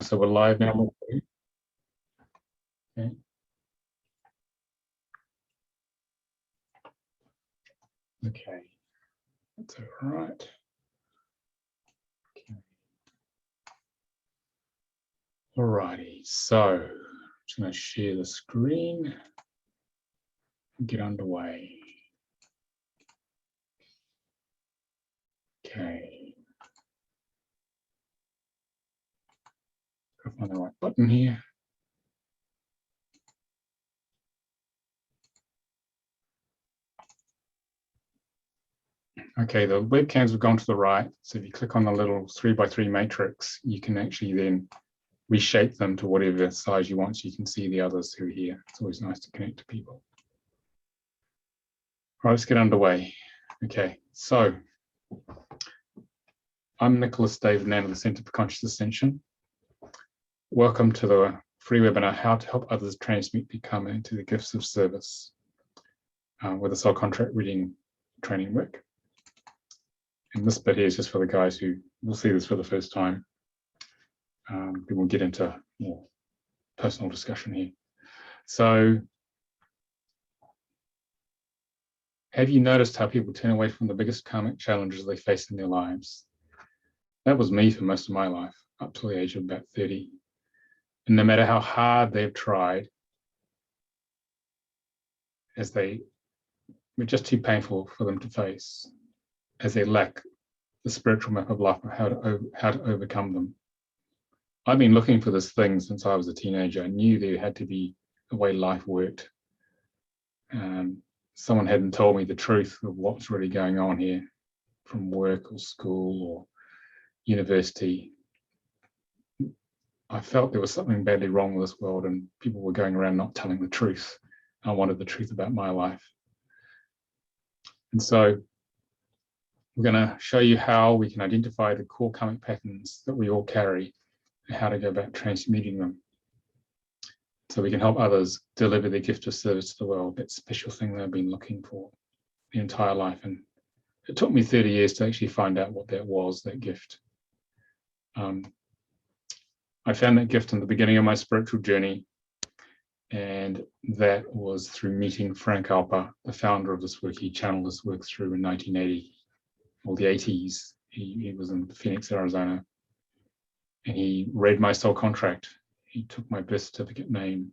So we're live now. Okay. Okay, that's all right. Okay. All righty, so I'm just going to share the screen and get underway. Okay. Gotta find the right button here. Okay, the webcams have gone to the right. So if you click on the little 3x3 matrix, you can actually then reshape them to whatever size you want so you can see the others who are here. It's always nice to connect to people. All right, let's get underway. Okay, so I'm Nicolas David Ngan of the Centre for Conscious Ascension. Welcome to the free webinar, How to Help Others Transmute Become into the Gifts of Service with a soul contract reading training work. And this bit here is just for the guys who will see this for the first time. Then we'll get into more personal discussion here. So, have you noticed how people turn away from the biggest karmic challenges they face in their lives? That was me for most of my life, up to the age of about 30. And no matter how hard they've tried, as they were just too painful for them to face, as they lack the spiritual map of life of how to overcome them. I've been looking for this thing since I was a teenager. I knew there had to be a way life worked. Someone hadn't told me the truth of what's really going on here from work or school or university. I felt there was something badly wrong with this world and people were going around not telling the truth. I wanted the truth about my life. And so we're going to show you how we can identify the core karmic patterns that we all carry and how to go about transmuting them so we can help others deliver their gift of service to the world, that special thing they've been looking for their entire life. And it took me 30 years to actually find out what that was, that gift. I found that gift in the beginning of my spiritual journey, and that was through meeting Frank Alpa, the founder of this work. He channeled this work through in 1980 or the 80s. He was in Phoenix, Arizona, and he read my soul contract. He took my birth certificate name,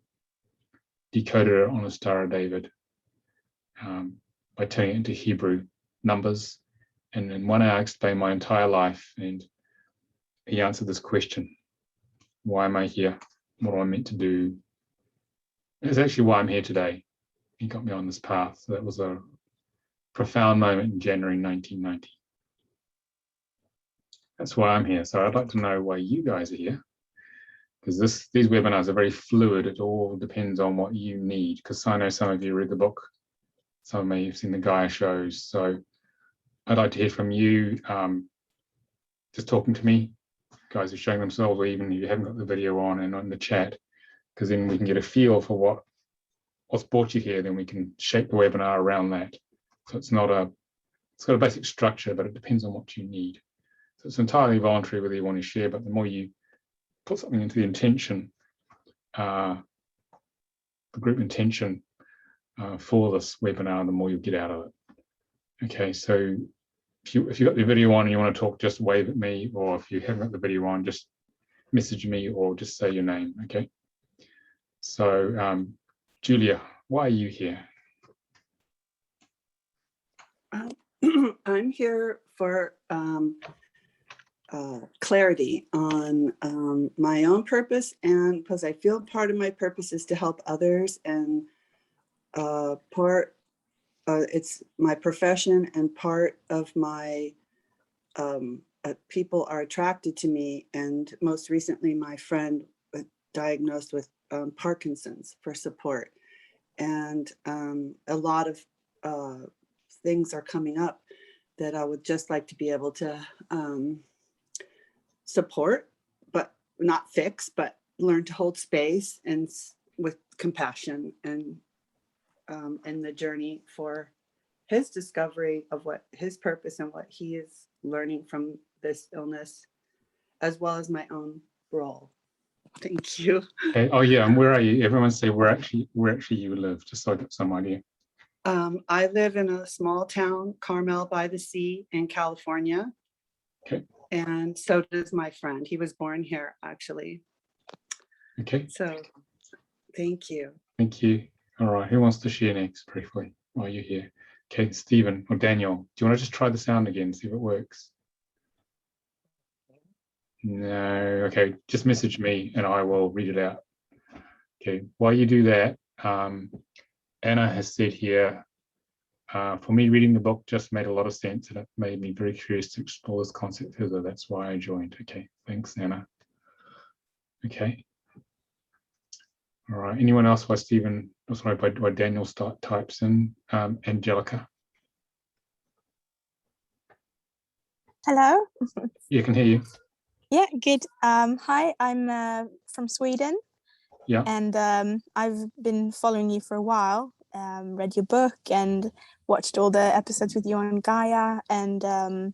decoded it on a Star of David by turning it into Hebrew numbers, and in 1 hour explained my entire life. And he answered this question: why am I here? What am I meant to do? It's actually why I'm here today. He got me on this path. So that was a profound moment in January 1990. That's why I'm here. So I'd like to know why you guys are here, because these webinars are very fluid. It all depends on what you need, because I know some of you read the book, some of you have seen the Gaia shows. So I'd like to hear from you, just talking to me, guys are showing themselves, or even if you haven't got the video on and on the chat, because then we can get a feel for what's brought you here. Then we can shape the webinar around that. So it's got a basic structure, but it depends on what you need. So it's entirely voluntary whether you want to share, but the more you put something into the intention, the group intention for this webinar, the more you get out of it. Okay, so if you've got the video on and you want to talk, just wave at me, or if you haven't got the video on, just message me or just say your name, okay? So, Julia, why are you here? I'm here for clarity on my own purpose, and because I feel part of my purpose is to help others, and it's my profession, and part of my people are attracted to me, and most recently my friend was diagnosed with Parkinson's for support, and a lot of things are coming up that I would just like to be able to support, but not fix, but learn to hold space and with compassion, and the journey for his discovery of what his purpose and what he is learning from this illness, as well as my own role. Thank you. Okay. Oh yeah, and where are you? Everyone say where actually you live, just so I get some idea. I live in a small town, Carmel by the Sea in California. Okay. And so does my friend. He was born here, actually. Okay. So thank you. Thank you. All right. Who wants to share next briefly while you're here? Okay, Stephen or Daniel, do you want to just try the sound again, see if it works? No. Okay, just message me and I will read it out. Okay, while you do that, Anna has said here, for me, reading the book just made a lot of sense and it made me very curious to explore this concept further. That's why I joined. Okay, thanks, Anna. Okay. All right, anyone else while Stephen, sorry, while Daniel types in, Angelica? Hello. You can hear you. Yeah, good. Hi, I'm from Sweden. Yeah. And I've been following you for a while, read your book and watched all the episodes with you on Gaia, and done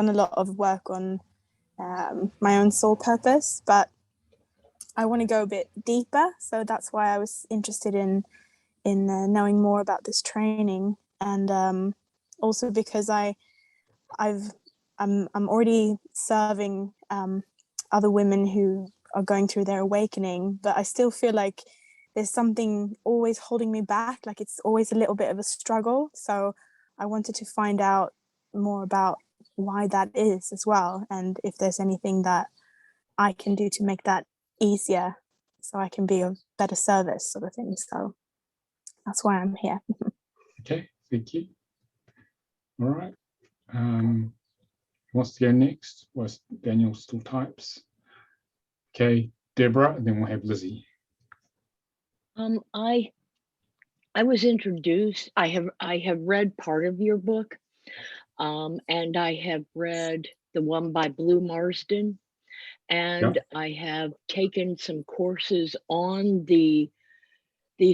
a lot of work on my own soul purpose, but I want to go a bit deeper. So that's why I was interested in knowing more about this training, and also because I'm already serving other women who are going through their awakening, but I still feel like there's something always holding me back, like it's always a little bit of a struggle. So I wanted to find out more about why that is as well, and if there's anything that I can do to make that easier so I can be of better service, sort of thing. So that's why I'm here. Okay, thank you. All right. Who wants to go next? Whilst Daniel still types. Okay, Deborah, and then we'll have Lizzie. I was introduced. I have read part of your book, and I have read the one by Blue Marsden, and I have taken some courses on the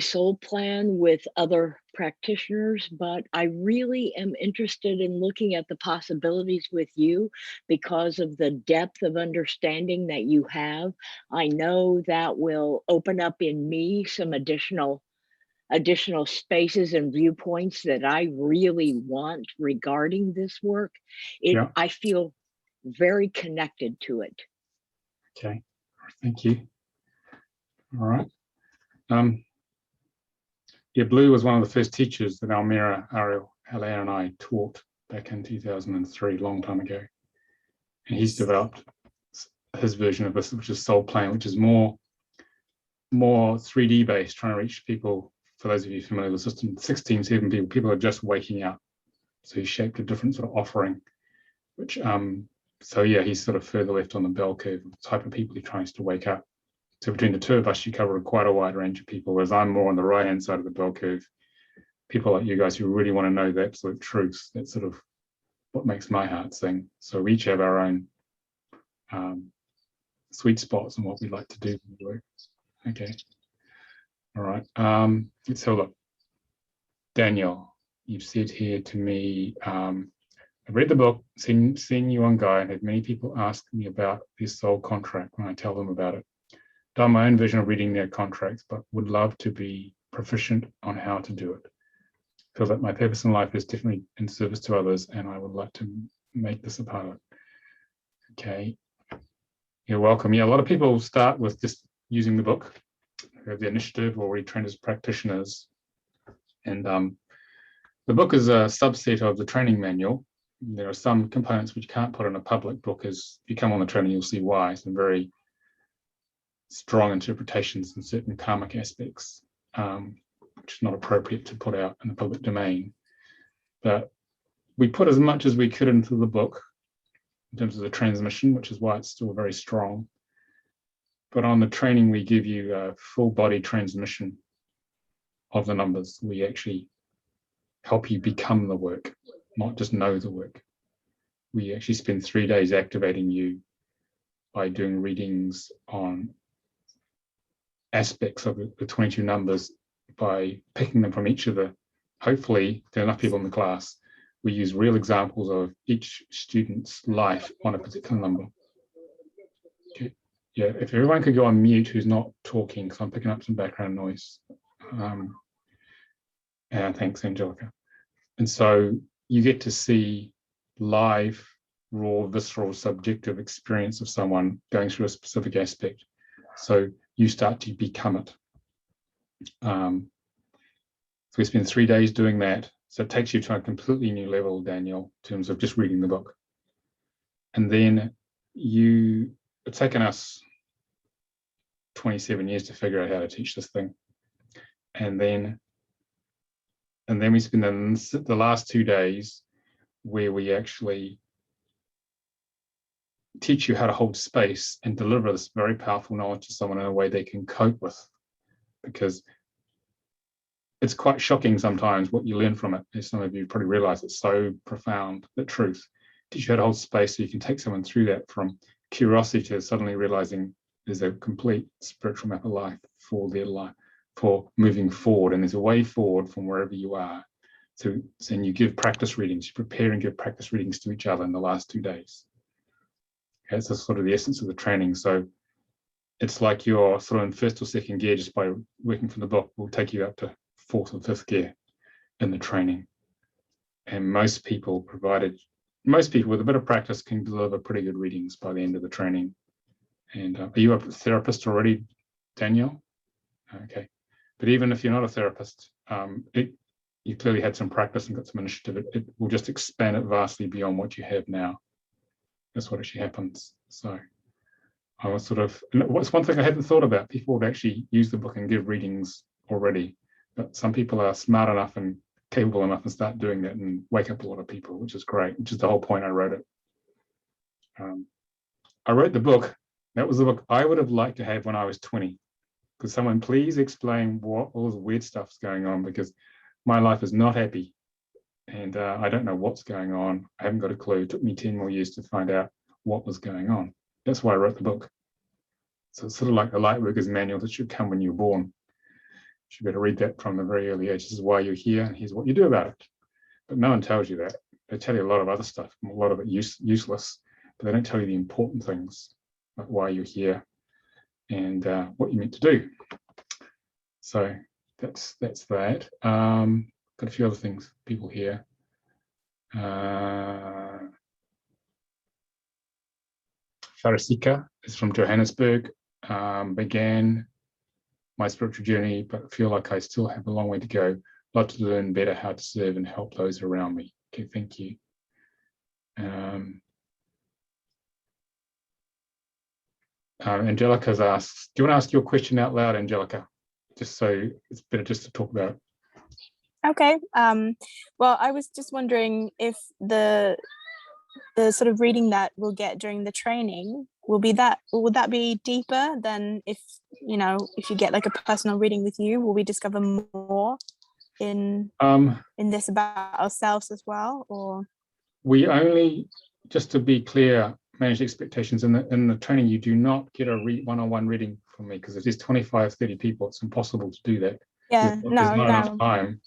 soul plan with other practitioners, but I really am interested in looking at the possibilities with you because of the depth of understanding that you have. I know that will open up in me some additional spaces and viewpoints that I really want regarding this work. I feel very connected to it. Okay, thank you. All right. Yeah, Blue was one of the first teachers that Almira, Ariel, Hilaire and I taught back in 2003, a long time ago. And he's developed his version of this, which is Soul Plane, which is more 3D based, trying to reach people. For those of you familiar with the system, 16-7 people are just waking up. So he shaped a different sort of offering, which, so yeah, he's sort of further left on the bell curve of the type of people he tries to wake up. So between the two of us, you cover quite a wide range of people, whereas I'm more on the right-hand side of the bell curve. People like you guys who really want to know the absolute truth. That's sort of what makes my heart sing. So we each have our own sweet spots and what we like to do. Okay. All right. Let's have a look. Daniel, you've said here to me, I've read the book, seen you on Gaia, and had many people ask me about this soul contract when I tell them about it. Done my own version of reading their contracts, but would love to be proficient on how to do it. Feel that my purpose in life is definitely in service to others, and I would like to make this a part of it. Okay, you're welcome. Yeah, a lot of people start with just using the book, who have the initiative or already trained as practitioners, and the book is a subset of the training manual. There are some components which you can't put in a public book. As if you come on the training, you'll see why. Some very strong interpretations in certain karmic aspects, which is not appropriate to put out in the public domain. But we put as much as we could into the book in terms of the transmission, which is why it's still very strong. But on the training, we give you a full body transmission of the numbers. We actually help you become the work, not just know the work. We actually spend 3 days activating you by doing readings on aspects of the 22 numbers, by picking them from each of the, hopefully there are enough people in the class, we use real examples of each student's life on a particular number. Okay. Yeah, if everyone could go on mute who's not talking, because I'm picking up some background noise. Thanks, Angelica. And so you get to see live, raw, visceral, subjective experience of someone going through a specific aspect. So you start to become it. So we spend 3 days doing that. So it takes you to a completely new level, Daniel, in terms of just reading the book. And then it's taken us 27 years to figure out how to teach this thing. And then we spend the last 2 days where we actually teach you how to hold space and deliver this very powerful knowledge to someone in a way they can cope with. Because it's quite shocking sometimes what you learn from it. As some of you probably realize, it's so profound, the truth. Teach you how to hold space so you can take someone through that from curiosity to suddenly realizing there's a complete spiritual map of life for their life, for moving forward. And there's a way forward from wherever you are. So and you give practice readings, you prepare and give practice readings to each other in the last 2 days. Okay, that's sort of the essence of the training. So it's like you're sort of in first or second gear just by working from the book. Will take you up to fourth or fifth gear in the training. And most people with a bit of practice can deliver pretty good readings by the end of the training. And are you a therapist already, Danielle? Okay. But even if you're not a therapist, you clearly had some practice and got some initiative. It will just expand it vastly beyond what you have now. That's what actually happens. So I was what's one thing I hadn't thought about. People would actually use the book and give readings already. But some people are smart enough and capable enough and start doing that and wake up a lot of people, which is great, which is the whole point I wrote it. I wrote the book. That was the book I would have liked to have when I was 20. Could someone please explain what all this weird stuff's going on? Because my life is not happy. And I don't know what's going on. I haven't got a clue. It took me 10 more years to find out what was going on. That's why I wrote the book. So it's sort of like a light worker's manual that should come when you're born. You should better read that from a very early age. This is why you're here, and here's what you do about it. But no one tells you that. They tell you a lot of other stuff, a lot of it useless, but they don't tell you the important things, like why you're here and what you're meant to do. So that's that. Got a few other things, people here. Farisika is from Johannesburg. Began my spiritual journey, but feel like I still have a long way to go. Love to learn better how to serve and help those around me. Okay, thank you. Angelica's asked, do you want to ask your question out loud, Angelica? Just so it's better just to talk about it. Okay. Well, I was just wondering if the sort of reading that we'll get during the training would that be deeper than if you get like a personal reading with you? Will we discover more in this about ourselves as well? Or we only, just to be clear, manage expectations in the training. You do not get a one-on-one reading from me, because if there's 25, 30 people, it's impossible to do that. Yeah, there's not enough time.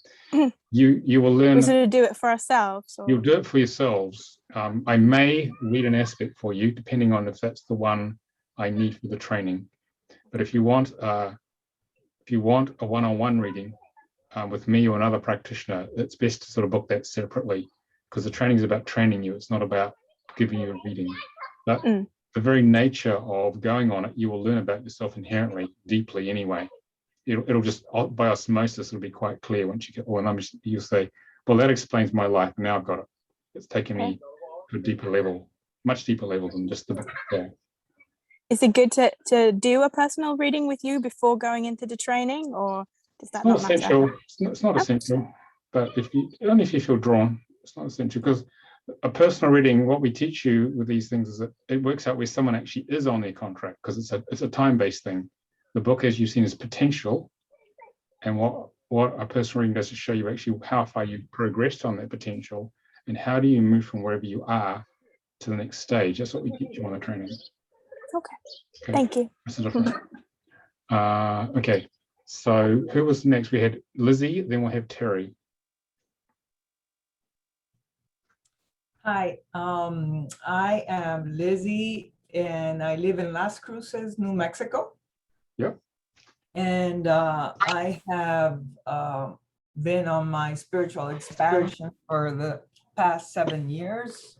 You will learn. We sort of do it for ourselves. Or... You'll do it for yourselves. I may read an aspect for you, depending on if that's the one I need for the training. But if you want a one-on-one reading with me or another practitioner, it's best to sort of book that separately, because the training is about training you. It's not about giving you a reading. But the very nature of going on it, you will learn about yourself inherently, deeply anyway. It'll just, by osmosis, it'll be quite clear once you get all the numbers. You'll say, well, that explains my life. Now I've got it. It's taken me to a deeper level, much deeper level than just the book. Yeah. Is it good to do a personal reading with you before going into the training, or does that not essential? matter? It's not essential, but only if you feel drawn. It's not essential, because a personal reading, what we teach you with these things is that it works out where someone actually is on their contract, because it's a time-based thing. The book, as you've seen, is potential, and what a personal reading does is show you actually how far you've progressed on that potential, and how do you move from wherever you are to the next stage. That's what we teach you on the training. Okay. Thank you. That's the difference. Okay, so who was next? We had Lizzie, then we'll have Terry. Hi, I am Lizzie and I live in Las Cruces, New Mexico. Yep. And I have been on my spiritual expansion for the past 7 years.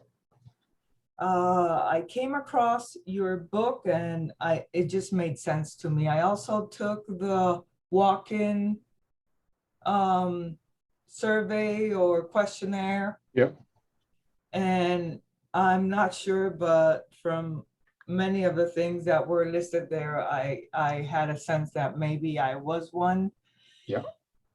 I came across your book and it just made sense to me. I also took the walk-in survey or questionnaire. Yep. And I'm not sure, but from many of the things that were listed there, I had a sense that maybe I was one. Yeah.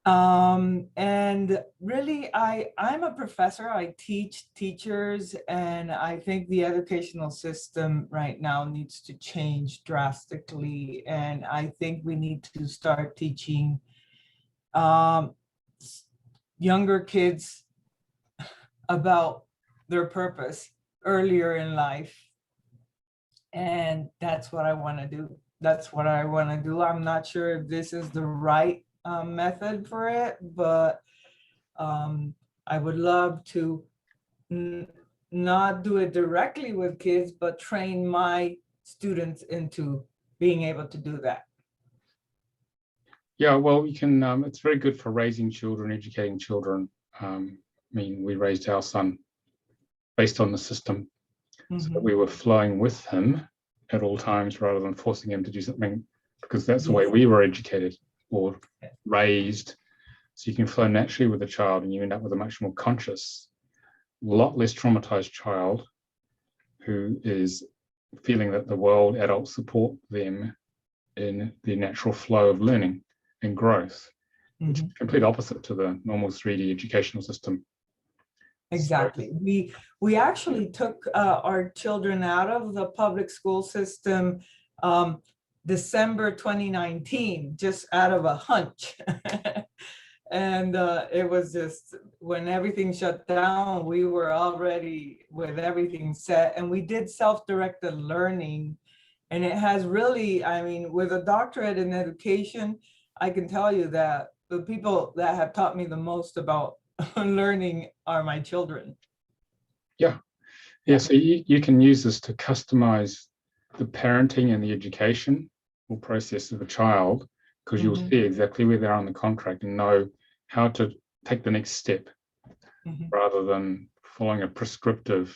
And really, I'm a professor. I teach teachers, and I think the educational system right now needs to change drastically. And I think we need to start teaching younger kids about their purpose earlier in life. And that's what I want to do. That's what I want to do. I'm not sure if this is the right method for it, but I would love to not do it directly with kids, but train my students into being able to do that. Yeah, well, you can, it's very good for raising children, educating children. I mean, we raised our son based on the system. So that we were flowing with him at all times rather than forcing him to do something, because that's the way we were educated or raised. So you can flow naturally with a child and you end up with a much more conscious, a lot less traumatized child who is feeling that the world, adults support them in the natural flow of learning and growth, which is complete opposite to the normal 3D educational system. Exactly. So, we actually took our children out of the public school system December 2019, just out of a hunch. And it was just, when everything shut down, we were already with everything set, and we did self-directed learning. And it has really, I mean, with a doctorate in education, I can tell you that the people that have taught me the most about learning are my children. Yeah. So you can use this to customize the parenting and the education or process of a child, because you'll see exactly where they are on the contract and know how to take the next step rather than following a prescriptive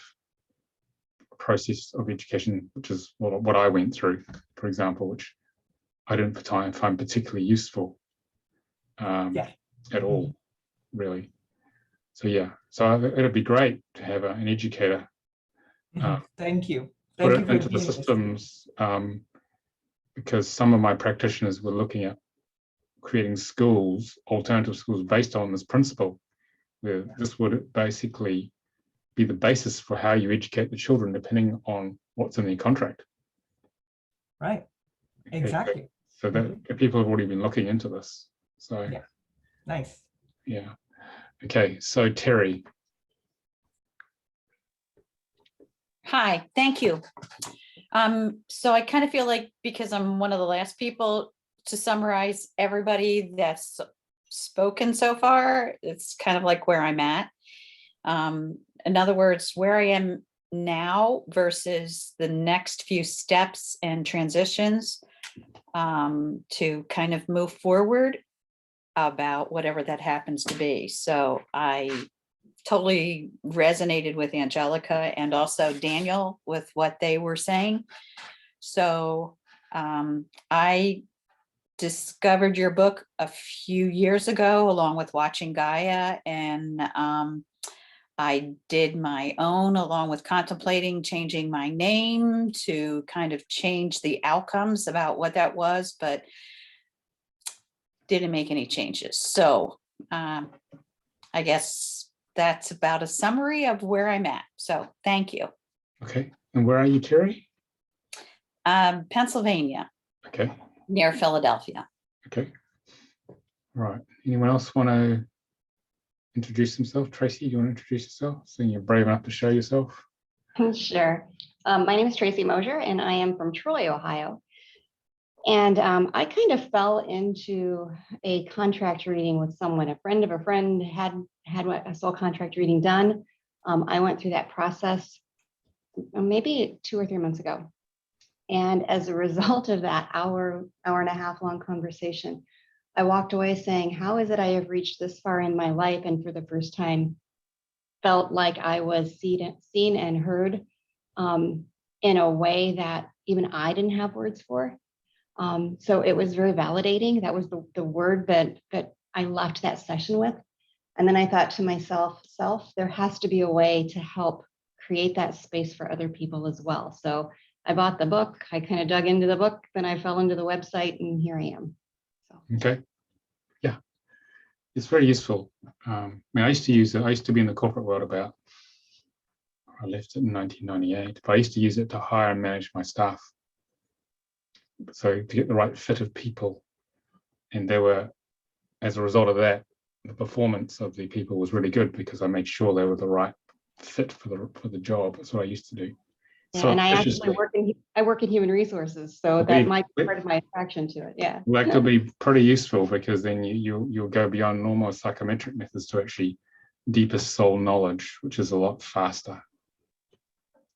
process of education, which is what I went through, for example, which I didn't find particularly useful at all, really. So yeah, so it'd be great to have an educator. Thank you. Put it into the systems, because some of my practitioners were looking at creating schools, alternative schools, based on this principle, where this would basically be the basis for how you educate the children, depending on what's in their contract. Right. Exactly. So that people have already been looking into this. So yeah, nice. Yeah. Okay, so Terry. Hi, thank you. So I kind of feel like, because I'm one of the last people to summarize everybody that's spoken so far, it's kind of like where I'm at. In other words, where I am now versus the next few steps and transitions to kind of move forward about whatever that happens to be. So I totally resonated with Angelica and also Daniel with what they were saying. So I discovered your book a few years ago along with watching Gaia, and I did my own along with contemplating changing my name to kind of change the outcomes about what that was, but didn't make any changes. So I guess that's about a summary of where I'm at. So thank you. Okay, and where are you, Terry? Pennsylvania. Okay. Near Philadelphia. Okay. All right. Anyone else want to introduce himself? Tracy, do you want to introduce yourself? So you're brave enough to show yourself. Sure. My name is Tracy Mosier, and I am from Troy, Ohio. And I kind of fell into a contract reading with someone. A friend of a friend had a soul contract reading done. I went through that process maybe 2 or 3 months ago. And as a result of that hour and a half long conversation, I walked away saying, how is it I have reached this far in my life and for the first time felt like I was seen and heard in a way that even I didn't have words for. So it was very validating. That was the word that I left that session with. And then I thought to myself, there has to be a way to help create that space for other people as well. So I bought the book, I kind of dug into the book, then I fell into the website, and here I am. So. Okay. Yeah. It's very useful. I mean, I used to use it. I used to be in the corporate world I left it in 1998, but I used to use it to hire and manage my staff. So to get the right fit of people. And they were, as a result of that, the performance of the people was really good because I made sure they were the right fit for the job. That's what I used to do. Yeah, so and I actually work in human resources, so that might be part of my attraction to it. Yeah. Well, that could be pretty useful because then you'll go beyond normal psychometric methods to actually deepest soul knowledge, which is a lot faster.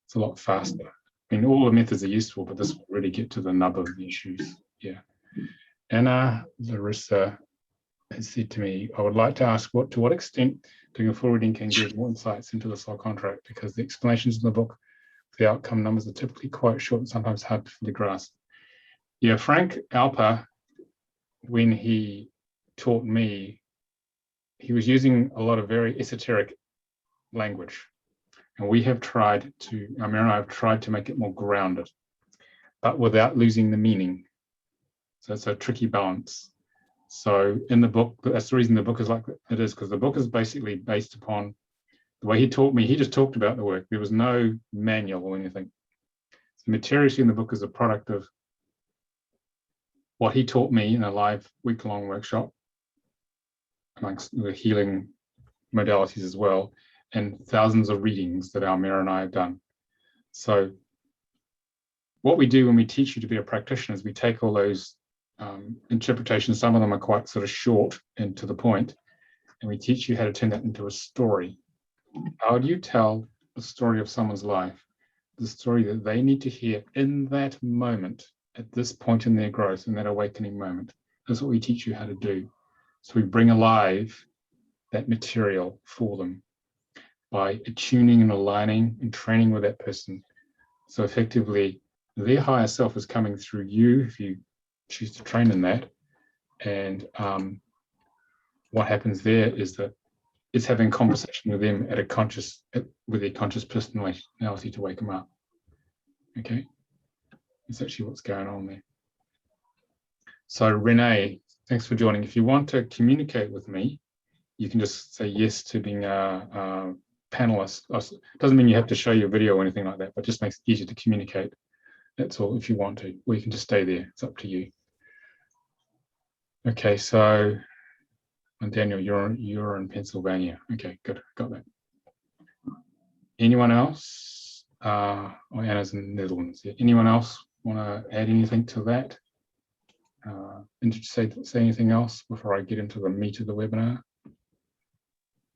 It's a lot faster. I mean, all the methods are useful, but this will really get to the nub of the issues. Yeah. Anna Larissa has said to me, I would like to ask to what extent doing a full reading can give more insights into the soul contract, because the explanations in the book, the outcome numbers are typically quite short and sometimes hard to fully grasp. Yeah, Frank Alpa, when he taught me, he was using a lot of very esoteric language. And we have tried to, Amira and I have tried to make it more grounded, but without losing the meaning. So it's a tricky balance. So in the book, that's the reason the book is like it is, because the book is basically based upon the way he taught me. He just talked about the work. There was no manual or anything. The material in the book is a product of what he taught me in a live week-long workshop, amongst the healing modalities as well, and thousands of readings that Almira and I have done. So what we do when we teach you to be a practitioner is we take all those interpretations, some of them are quite sort of short and to the point, and we teach you how to turn that into a story. How do you tell the story of someone's life, the story that they need to hear in that moment, at this point in their growth, in that awakening moment? That's what we teach you how to do. So we bring alive that material for them by attuning and aligning and training with that person. So effectively, their higher self is coming through you if you choose to train in that. And what happens there is that it's having a conversation with them at a conscious, with their conscious personality to wake them up. Okay, that's actually what's going on there. So Renee, thanks for joining. If you want to communicate with me, you can just say yes to being a panelist. It doesn't mean you have to show your video or anything like that, but it just makes it easier to communicate. That's all, if you want to, or you can just stay there. It's up to you. Okay, so Daniel, you're in Pennsylvania. Okay, good, got that. Anyone else? Oh, Anna's in the Netherlands. Yeah. Anyone else want to add anything to that? And did you say anything else before I get into the meat of the webinar?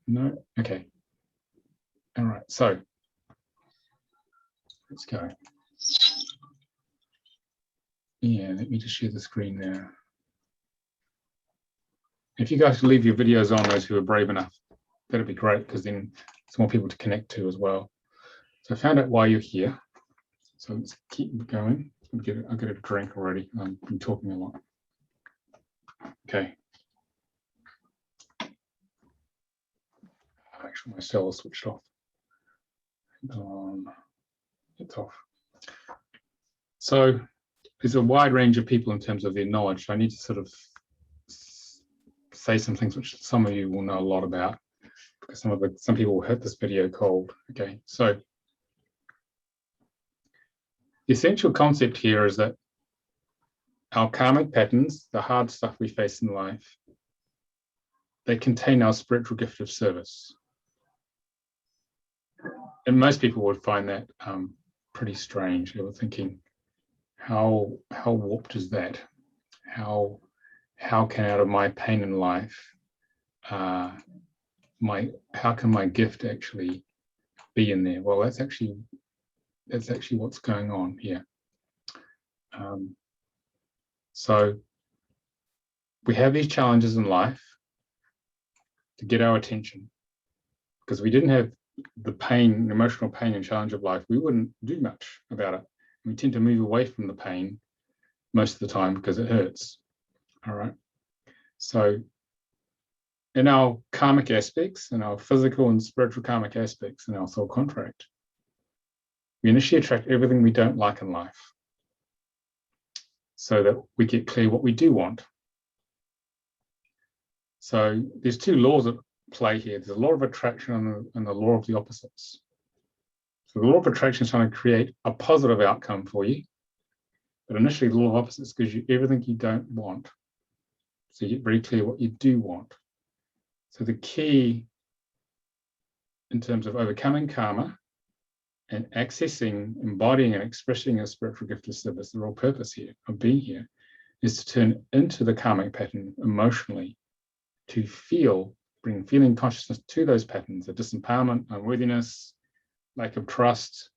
No? Okay. All right, so let's go. Yeah, let me just share the screen there. If you guys leave your videos on, those who are brave enough, that'd be great, because then there's more people to connect to as well. So I found out why you're here. So let's keep going. I'll get a drink already. I've been talking a lot. Okay. Actually, my cell is switched off. It's off. So there's a wide range of people in terms of their knowledge. I need to sort of say some things which some of you will know a lot about, because some people will hit this video cold. Okay, so the essential concept here is that our karmic patterns, the hard stuff we face in life, they contain our spiritual gift of service. And most people would find that pretty strange. They were thinking, how warped is that? How can, out of my pain in life, how can my gift actually be in there? Well, that's actually what's going on here. So we have these challenges in life to get our attention, because we didn't have the pain, emotional pain and challenge of life, we wouldn't do much about it. We tend to move away from the pain most of the time because it hurts. All right. So in our karmic aspects, in our physical and spiritual karmic aspects in our soul contract, we initially attract everything we don't like in life so that we get clear what we do want. So there's two laws at play here. There's a law of attraction and the law of the opposites. So the law of attraction is trying to create a positive outcome for you, but initially the law of opposites gives you everything you don't want. So you get very clear what you do want. So the key in terms of overcoming karma and accessing, embodying and expressing a spiritual gift of service, the real purpose here of being here, is to turn into the karmic pattern emotionally, to bring feeling consciousness to those patterns of disempowerment, unworthiness, lack of trust,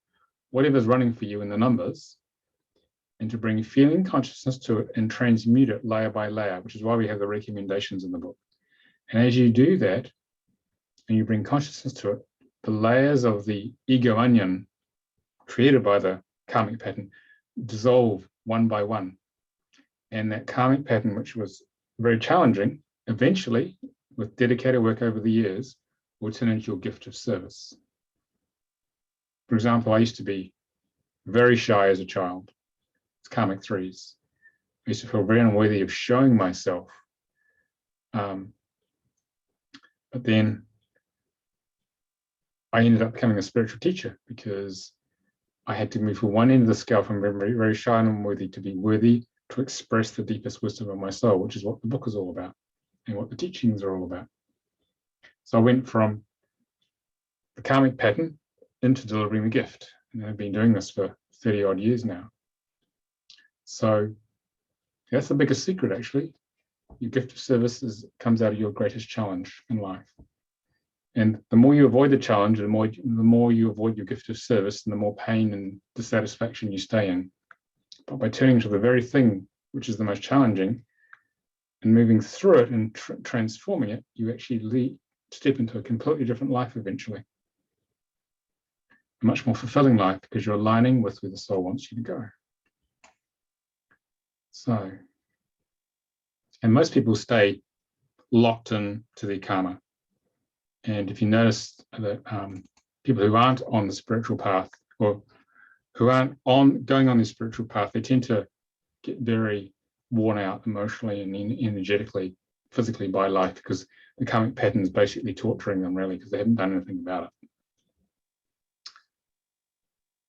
whatever's running for you in the numbers, and to bring feeling consciousness to it and transmute it layer by layer, which is why we have the recommendations in the book. And as you do that, and you bring consciousness to it, the layers of the ego onion created by the karmic pattern dissolve one by one. And that karmic pattern, which was very challenging, eventually, with dedicated work over the years, will turn into your gift of service. For example, I used to be very shy as a child. It's karmic threes. I used to feel very unworthy of showing myself. But then I ended up becoming a spiritual teacher because I had to move from one end of the scale from very, very shy and unworthy to be worthy to express the deepest wisdom of my soul, which is what the book is all about and what the teachings are all about. So I went from the karmic pattern into delivering the gift. And I've been doing this for 30 odd years now. So that's the biggest secret, actually. Your gift of service comes out of your greatest challenge in life. And the more you avoid the challenge, the more you avoid your gift of service, and the more pain and dissatisfaction you stay in. But by turning to the very thing which is the most challenging and moving through it and transforming it, you actually step into a completely different life eventually. A much more fulfilling life because you're aligning with where the soul wants you to go. So, and most people stay locked in to their karma. And if you notice that people who aren't on the spiritual path or who aren't going on the spiritual path, they tend to get very worn out emotionally and energetically, physically by life, because the karmic pattern is basically torturing them, really, because they haven't done anything about it.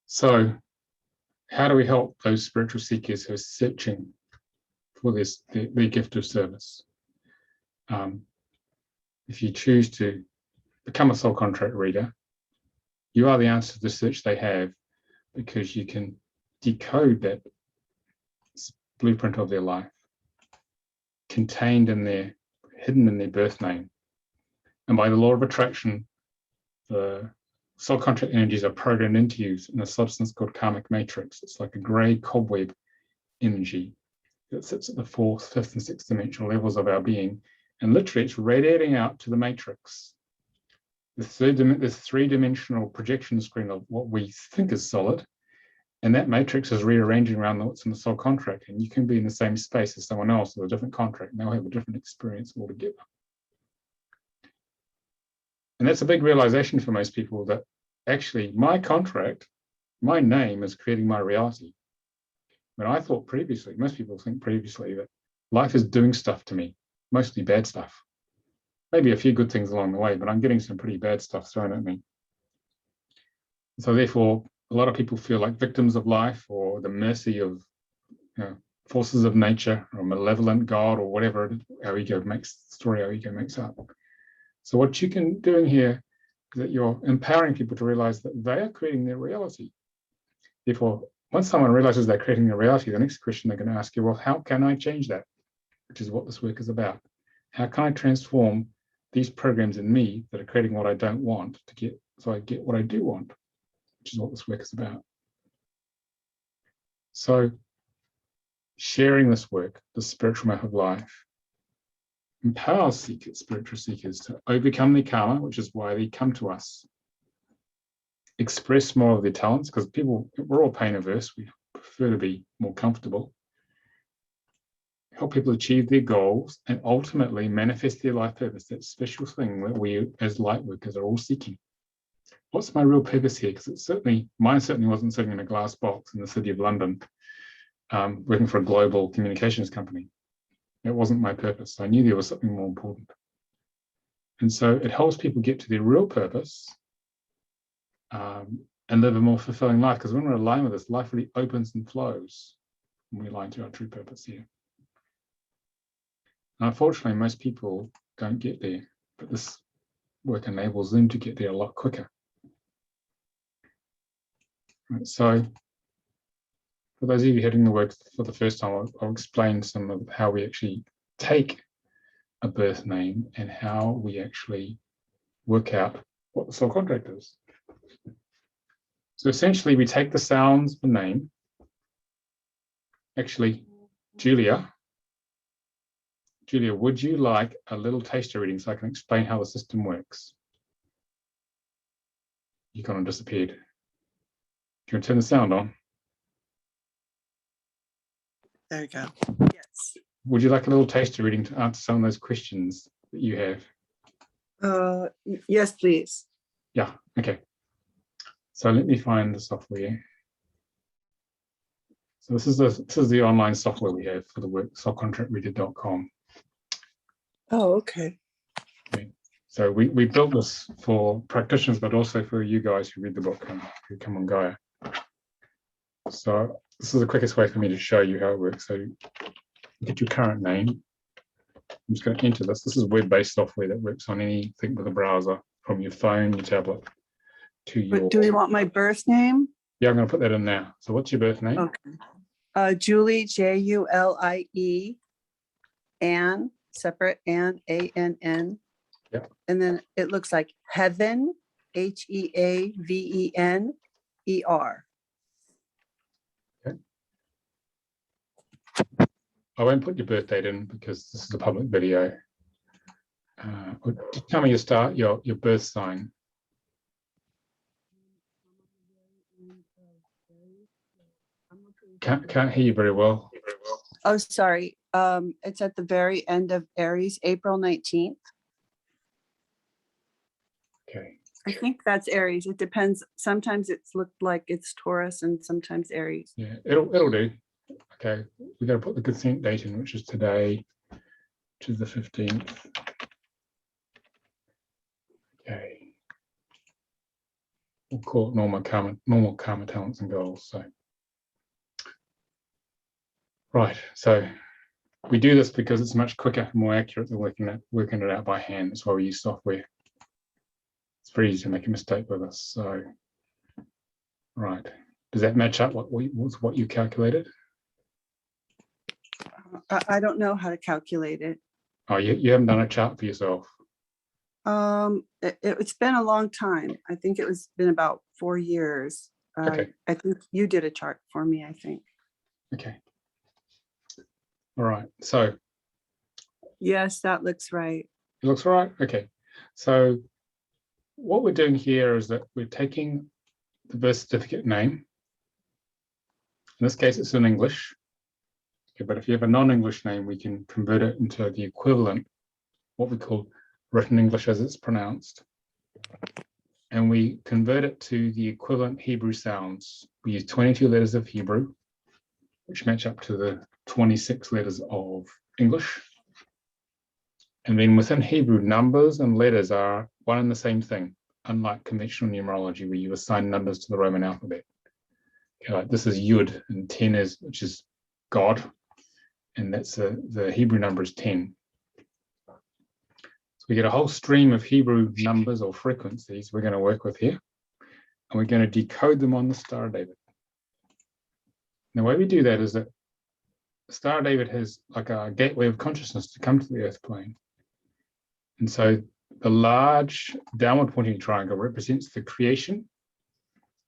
So how do we help those spiritual seekers who are searching for their gift of service? If you choose to become a soul contract reader, you are the answer to the search they have, because you can decode that blueprint of their life, hidden in their birth name. And by the law of attraction, the soul contract energies are programmed into you in a substance called Karmic Matrix. It's like a grey cobweb energy that sits at the 4th, 5th, and 6th dimensional levels of our being. And literally, it's radiating out to the matrix. This three-dimensional projection screen of what we think is solid, and that matrix is rearranging around what's in the soul contract. And you can be in the same space as someone else with a different contract, and they'll have a different experience altogether. And that's a big realization for most people, that actually my contract, my name is creating my reality. When I thought previously, most people think previously, that life is doing stuff to me, mostly bad stuff. Maybe a few good things along the way, but I'm getting some pretty bad stuff thrown at me. So therefore, a lot of people feel like victims of life, or the mercy of forces of nature, or a malevolent God, or whatever our ego makes up. So what you can do in here is that you're empowering people to realize that they are creating their reality. Therefore, once someone realizes they're creating their reality, the next question they're going to ask you, well, how can I change that? Which is what this work is about. How can I transform these programs in me that are creating what I don't want so I get what I do want, which is what this work is about. So sharing this work, the spiritual map of life, empowers seekers, spiritual seekers, to overcome their karma, which is why they come to us. Express more of their talents, because we're all pain averse. We prefer to be more comfortable. Help people achieve their goals and ultimately manifest their life purpose, that special thing that we as light workers are all seeking. What's my real purpose here? Because mine certainly wasn't sitting in a glass box in the city of London, working for a global communications company. It wasn't my purpose. I knew there was something more important. And so it helps people get to their real purpose and live a more fulfilling life. Because when we're aligned with this, life really opens and flows when we align to our true purpose here. And unfortunately, most people don't get there, but this work enables them to get there a lot quicker. Right, so for those of you hearing the work for the first time, I'll explain some of how we actually take a birth name and how we actually work out what the soul contract is. So essentially, we take the sounds of the name. Actually, Julia, would you like a little taster reading so I can explain how the system works? You kind of disappeared. Do you want to turn the sound on? There you go. Yes. Would you like a little taster reading to answer some of those questions that you have? Yes, please. Yeah, okay. So let me find the software. So this is the online software we have for the work, soulcontractreader.com. Oh, okay. So we built this for practitioners, but also for you guys who read the book and who come on Gaia. So this is the quickest way for me to show you how it works. So get your current name. I'm just going to enter this. This is web-based software that works on anything with a browser, from your phone, your tablet, to your... But do we want my birth name? Yeah, I'm going to put that in now. So what's your birth name? Okay. Julie, Julie, Ann, separate, Ann, ANN. Yep. And then it looks like Heaven, HEAVENER. Okay. I won't put your birth date in because this is a public video. Just tell me your birth sign. Can't hear you very well. Oh, sorry. It's at the very end of Aries, April 19th. Okay. I think that's Aries. It depends. Sometimes it's looked like it's Taurus and sometimes Aries. Yeah, it'll do. Okay, we got to put the consent date in, which is today, which is the 15th. Okay. We'll call it normal karma talents and goals. So, right. So we do this because it's much quicker and more accurate than working it out by hand. That's why we use software. It's very easy to make a mistake with us. So, right. Does that match up with what you calculated? I don't know how to calculate it. Oh, you haven't done a chart for yourself? It's been a long time. I think been about 4 years. Okay. I think you did a chart for me, I think. Okay. All right. So. Yes, that looks right. It looks right? Okay. So what we're doing here is that we're taking the birth certificate name. In this case, it's in English. Okay, but if you have a non-English name, we can convert it into the equivalent, what we call written English as it's pronounced. And we convert it to the equivalent Hebrew sounds. We use 22 letters of Hebrew, which match up to the 26 letters of English. And then within Hebrew, numbers and letters are one and the same thing, unlike conventional numerology, where you assign numbers to the Roman alphabet. Okay, like this is Yud, and 10 which is God, and that's the Hebrew number is 10. So we get a whole stream of Hebrew numbers or frequencies we're going to work with here, and we're going to decode them on the Star of David. And the way we do that is that the Star of David has like a gateway of consciousness to come to the earth plane. And so the large downward pointing triangle represents the creation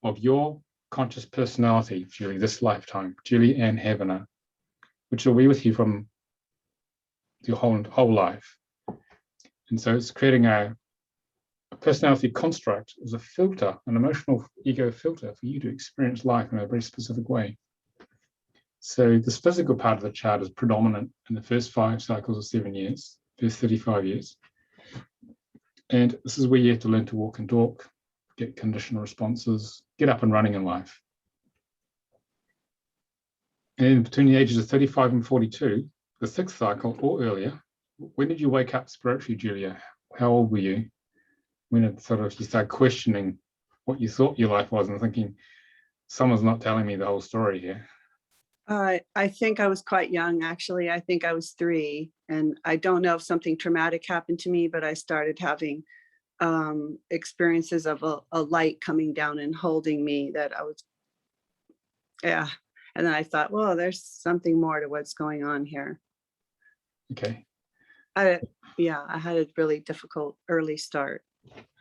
of your conscious personality, Julie, this lifetime, Julie Ann Havener. which will be with you from your whole life. And so it's creating a personality construct as a filter, an emotional ego filter for you to experience life in a very specific way. So this physical part of the chart is predominant in the first 5 cycles of 7 years, first 35 years. And this is where you have to learn to walk and talk, get conditional responses, get up and running in life. And between the ages of 35 and 42, the 6th cycle or earlier, when did you wake up spiritually, Julia? How old were you? When it sort of you start questioning what you thought your life was and thinking, someone's not telling me the whole story here. I think I was quite young, actually. I think I was 3, and I don't know if something traumatic happened to me, but I started having experiences of a light coming down and holding me that I was, yeah. And then I thought, well, there's something more to what's going on here. Okay. I had a really difficult early start.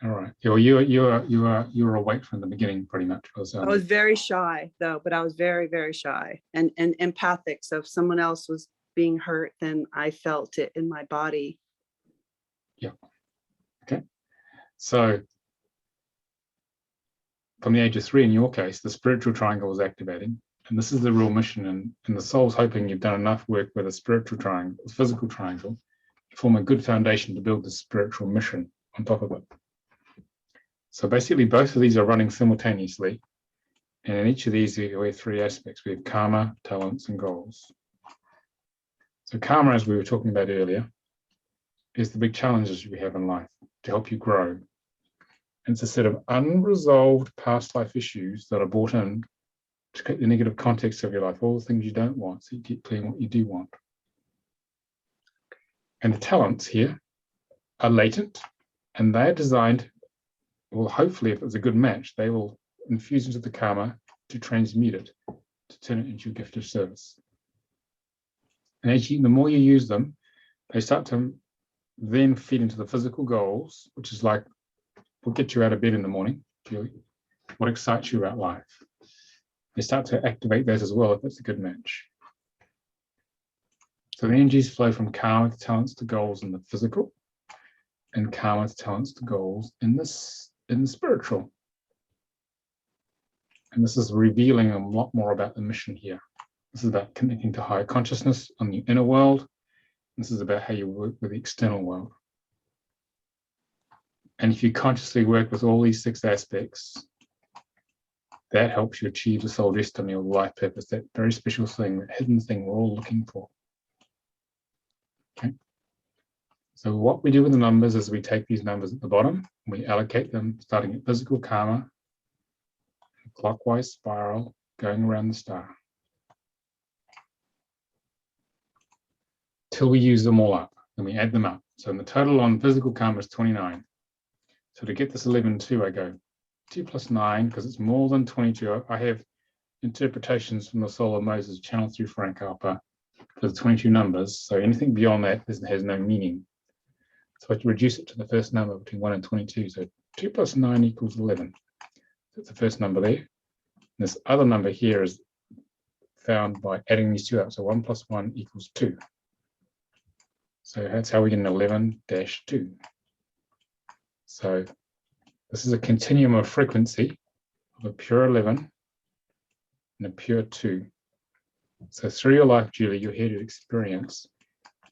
All right. Well, you were awake from the beginning, pretty much. I was very shy, though, but I was very, very shy and empathic. So if someone else was being hurt, then I felt it in my body. Yeah. Okay. So from the age of 3, in your case, the spiritual triangle was activating. And this is the real mission. And the soul's hoping you've done enough work with a spiritual triangle, a physical triangle, to form a good foundation to build the spiritual mission on top of it. So basically, both of these are running simultaneously. And in each of these, we have 3 aspects. We have karma, talents, and goals. So karma, as we were talking about earlier, is the big challenges we have in life to help you grow. And it's a set of unresolved past life issues that are brought in to create the negative context of your life, all the things you don't want, so you keep playing what you do want. And the talents here are latent, and they're designed, well, hopefully, if it's a good match, they will infuse into the karma to transmute it, to turn it into a gift of service. And the more you use them, they start to then feed into the physical goals, which is like what gets you out of bed in the morning, Julie, what excites you about life. They start to activate that as well if it's a good match. So the energies flow from karma to talents to goals in the physical, and karma to talents to goals in the spiritual. And this is revealing a lot more about the mission here. This is about connecting to higher consciousness on the inner world. This is about how you work with the external world. And if you consciously work with all these 6 aspects, that helps you achieve the soul destiny or life purpose, that very special thing, that hidden thing we're all looking for. Okay. So what we do with the numbers is we take these numbers at the bottom, we allocate them starting at physical karma, clockwise spiral, going around the star, till we use them all up, and we add them up. So in the total on physical karma is 29. So to get this 11.2, I go 2 plus 9, because it's more than 22. I have interpretations from the soul of Moses channeled through Frank Alpa for the 22 numbers. So anything beyond that has no meaning. So I have to reduce it to the first number between 1 and 22. So 2 plus 9 equals 11. That's the first number there. And this other number here is found by adding these 2 up. So 1 plus 1 equals 2. So that's how we get an 11-2. So this is a continuum of frequency of a pure 11 and a pure 2. So through your life, Julie, you're here to experience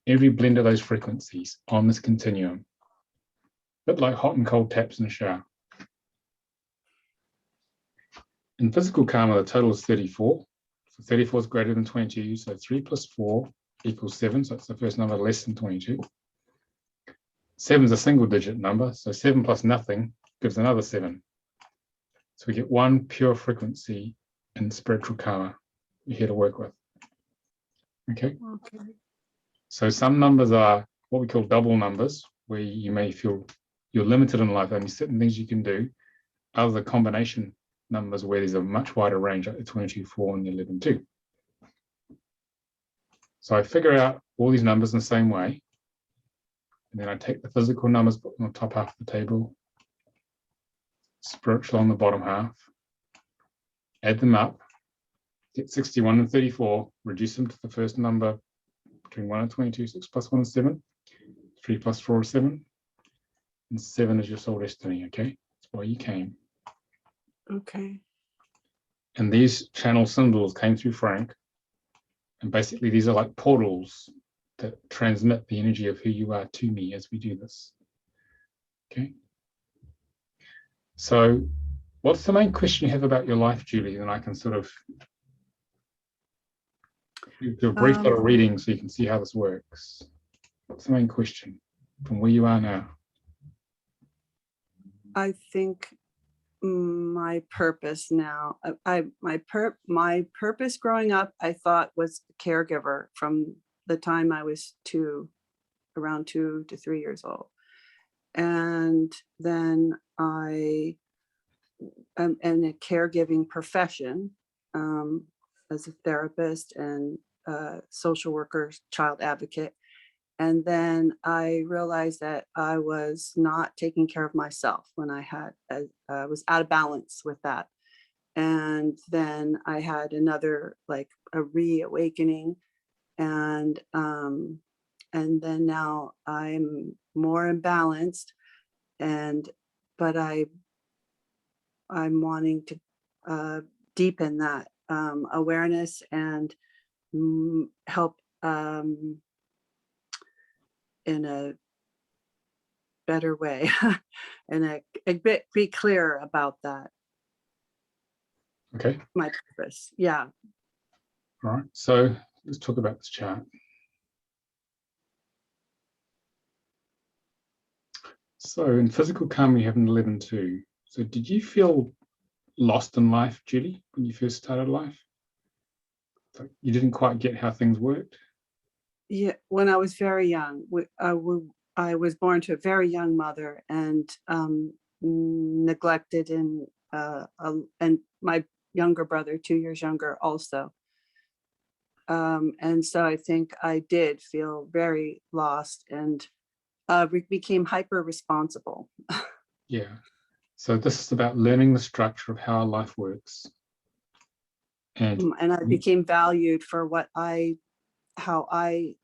every blend of those frequencies on this continuum. A bit like hot and cold taps in a shower. In physical karma, the total is 34. So 34 is greater than 22. So 3 plus 4 equals 7. So it's the first number less than 22. 7 is a single digit number. So 7 plus nothing gives another 7. So we get one pure frequency in spiritual karma we're here to work with. Okay. So some numbers are what we call double numbers, where you may feel you're limited in life, only certain things you can do. Other combination numbers where there's a much wider range, like the 22, 4 and the 11, 2. So I figure out all these numbers in the same way. And then I take the physical numbers, put them on the top half of the table, spiritual on the bottom half, add them up, get 61 and 34, reduce them to the first number between 1 and 22, 6 plus 1 is 7, 3 plus 4 is 7, and 7 is your soul destiny, okay? That's why you came. Okay. And these channel symbols came through Frank, and basically these are like portals that transmit the energy of who you are to me as we do this, okay? So what's the main question you have about your life, Julie? Then I can sort of do a brief little reading so you can see how this works. What's the main question from where you are now? I think my purpose now, my purpose growing up, I thought was caregiver from the time I was around 2 to 3 years old. And then I am in a caregiving profession as a therapist and social worker, child advocate. And then I realized that I was not taking care of myself when I was out of balance with that. And then I had another, like a reawakening. And then now I'm more imbalanced, but I'm wanting to deepen that awareness and help in a better way and a bit be clearer about that. Okay. My purpose. Yeah. All right. So let's talk about this chart. So in physical karma, you have an 11-2. So did you feel lost in life, Julie, when you first started life? Like you didn't quite get how things worked? Yeah. When I was very young, I was born to a very young mother and neglected, and my younger brother, 2 years younger, also. And so I think I did feel very lost and became hyper responsible. Yeah. So this is about learning the structure of how life works. And I became valued for how I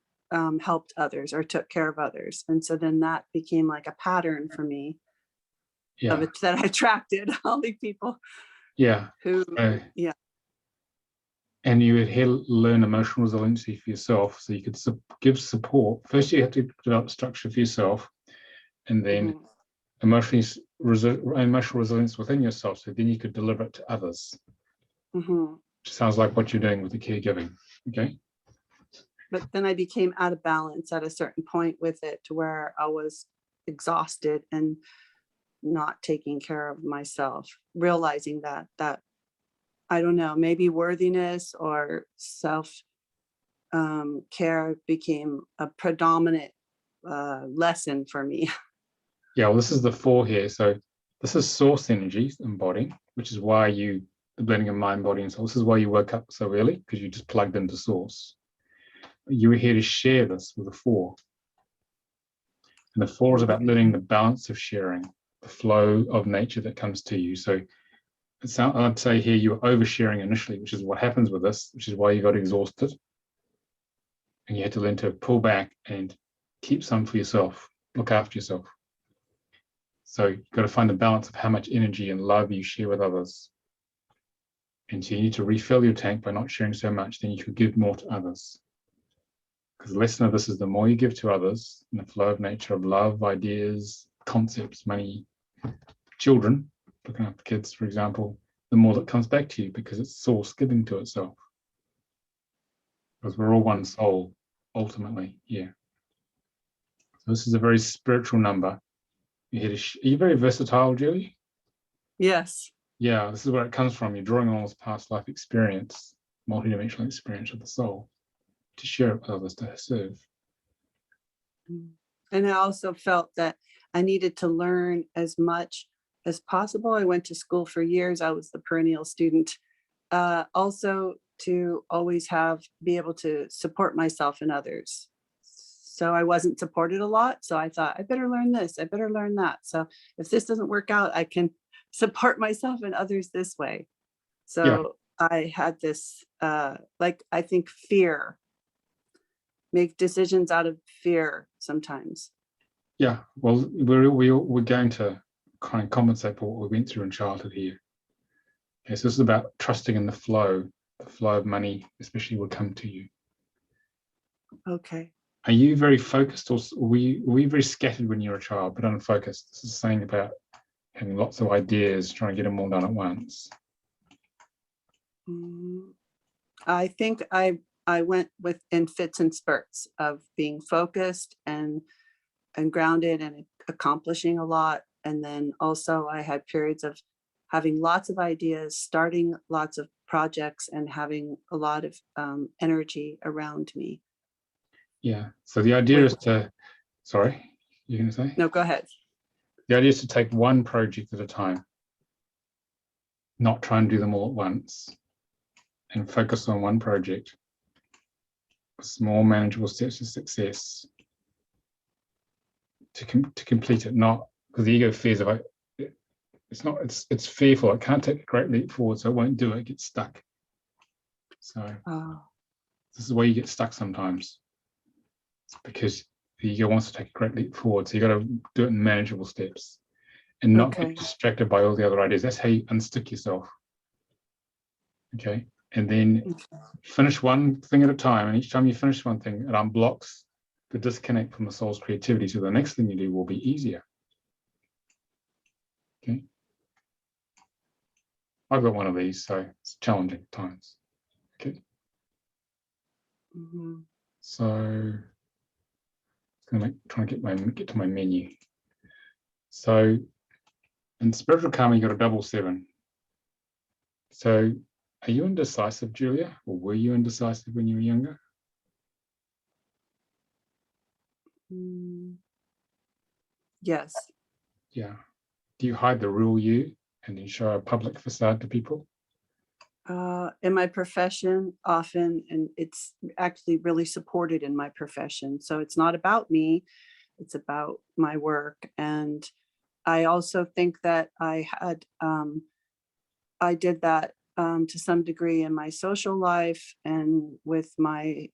helped others or took care of others. And so then that became like a pattern for me of it, that I attracted all the people who, and you would learn emotional resiliency for yourself, so you could give support. First, you have to develop structure for yourself, and then emotional resilience within yourself, so then you could deliver it to others. Which sounds like what you're doing with the caregiving, okay? But then I became out of balance at a certain point with it, to where I was exhausted and not taking care of myself, realizing that I don't know, maybe worthiness or self care became a predominant lesson for me. Yeah, well, this is the 4 here. So this is source energy embodying, which is why the blending of mind, body, and soul. This is why you woke up so early, because you just plugged into source. You were here to share this with the 4. And the 4 is about learning the balance of sharing, the flow of nature that comes to you. So I'd say here you were oversharing initially, which is what happens with this, which is why you got exhausted. And you had to learn to pull back and keep some for yourself, look after yourself. So you've got to find the balance of how much energy and love you share with others. And so you need to refill your tank by not sharing so much, then you could give more to others. Because the lesson of this is the more you give to others in the flow of nature of love, ideas, concepts, money, children, looking after kids, for example, the more that comes back to you, because it's source giving to itself. Because we're all one soul, ultimately, yeah. So this is a very spiritual number. Are you very versatile, Julie? Yes. Yeah, this is where it comes from. You're drawing on all this past life experience, multidimensional experience of the soul, to share it with others, to serve. And I also felt that I needed to learn as much as possible. I went to school for years. I was the perennial student. Also to always be able to support myself and others. So I wasn't supported a lot. So I thought, I better learn this, I better learn that. So if this doesn't work out, I can support myself and others this way. So I had this, like, I think fear, make decisions out of fear sometimes. Yeah, well, we're going to kind of compensate for what we went through in childhood here. Okay, so this is about trusting in the flow of money, especially, will come to you. Okay. Are you very focused, or were you very scattered when you were a child, but unfocused? This is saying about having lots of ideas, trying to get them all done at once. I think I went in fits and spurts of being focused and grounded and accomplishing a lot. And then also I had periods of having lots of ideas, starting lots of projects, and having a lot of energy around me. Yeah, so the idea is to, sorry, you're going to say? No, go ahead. The idea is to take one project at a time, not try and do them all at once, and focus on one project, small manageable steps to success, to complete it. Not because the ego fears about it. It's fearful. It can't take a great leap forward, so it won't do it. It gets stuck. So this is where you get stuck sometimes. It's because the ego wants to take a great leap forward, so you got to do it in manageable steps and not get distracted by all the other ideas. That's how you unstick yourself. Okay, and then finish one thing at a time, and each time you finish one thing, it unblocks the disconnect from the soul's creativity, so the next thing you do will be easier. Okay, I've got one of these, so it's challenging at times. Okay, so I'm going to try and get to my menu. So in spiritual karma, you got a 777. So are you indecisive, Julia, or were you indecisive when you were younger? Yes. Yeah. Do you hide the real you and then show a public facade to people? In my profession, often, and it's actually really supported in my profession. So it's not about me, it's about my work. And I also think that I did that to some degree in my social life and with my